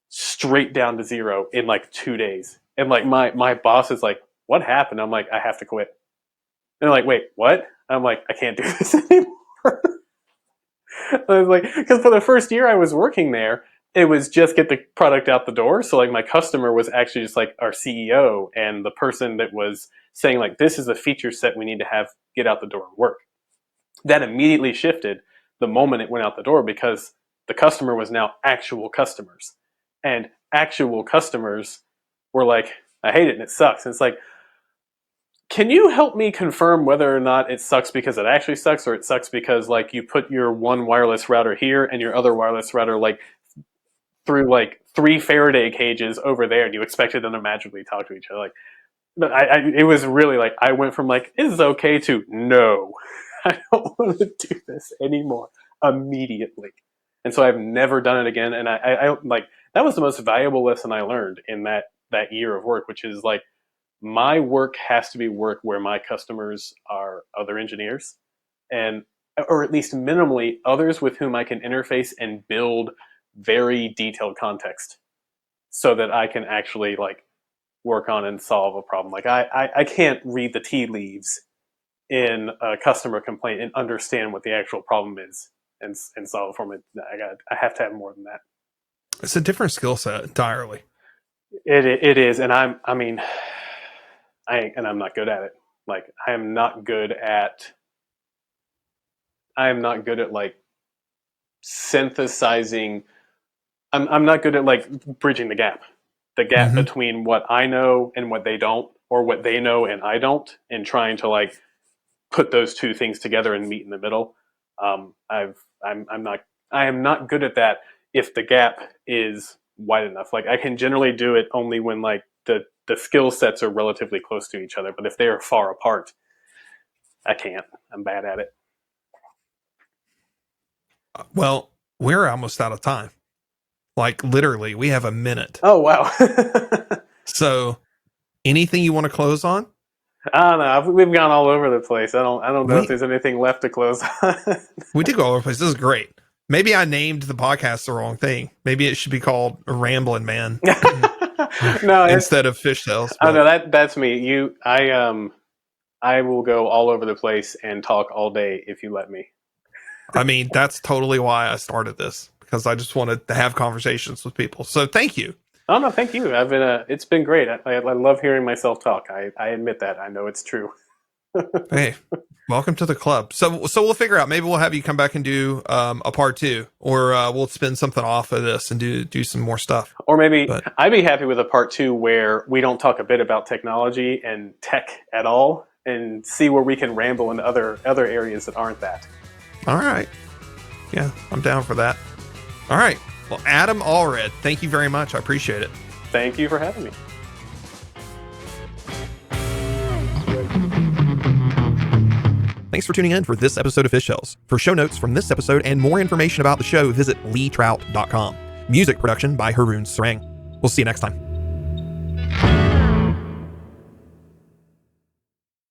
straight down to zero in like 2 days. And like my boss is like, what happened? I'm like, I have to quit. And they're like, wait, what? I'm like, I can't do this anymore. I was like, because for the first year I was working there, it was just get the product out the door. So like my customer was actually just like our CEO and the person that was saying like, this is a feature set we need to have get out the door and work. That immediately shifted the moment it went out the door, because the customer was now actual customers. And actual customers were like, I hate it and it sucks. And it's like, can you help me confirm whether or not it sucks because it actually sucks, or it sucks because like you put your one wireless router here and your other wireless router like through like 3 Faraday cages over there and you expected them to magically talk to each other? Like, but it was really like, I went from like, is this okay to no, I don't want to do this anymore immediately. And so I've never done it again. And I like, that was the most valuable lesson I learned in that year of work, which is like, my work has to be work where my customers are other engineers, and or at least minimally others with whom I can interface and build very detailed context so that I can actually like work on and solve a problem. Like I can't read the tea leaves in a customer complaint and understand what the actual problem is and solve it for me. I have to have more than that. It's a different skill set entirely. It is. And I'm not good at it. Like I am not good at like synthesizing. I'm not good at like bridging the gap between what I know and what they don't, or what they know and I don't, and trying to like put those two things together and meet in the middle. I am not good at that if the gap is wide enough. Like I can generally do it only when like the skill sets are relatively close to each other, but if they are far apart, I can't. I'm bad at it. Well, we're almost out of time. Like literally, we have a minute. Oh, wow. So anything you want to close on? I don't know. We've gone all over the place. I don't know if there's anything left to close on. We did go all over the place. This is great. Maybe I named the podcast the wrong thing. Maybe it should be called Ramblin' Man. No, instead of Fishtails. Oh no, that's me. I will go all over the place and talk all day if you let me. I mean, that's totally why I started this, because I just wanted to have conversations with people. So thank you. Oh no, thank you. It's been great. I love hearing myself talk. I admit that. I know it's true. Hey, welcome to the club. So we'll figure out. Maybe we'll have you come back and do a part 2, or we'll spin something off of this and do some more stuff. Or maybe I'd be happy with a part 2 where we don't talk a bit about technology and tech at all, and see where we can ramble in other areas that aren't that. All right. Yeah, I'm down for that. All right. Well, Adam Allred, thank you very much. I appreciate it. Thank you for having me. Thanks for tuning in for this episode of Fishtails. For show notes from this episode and more information about the show, visit leetrout.com. Music production by Haroon Sarang. We'll see you next time.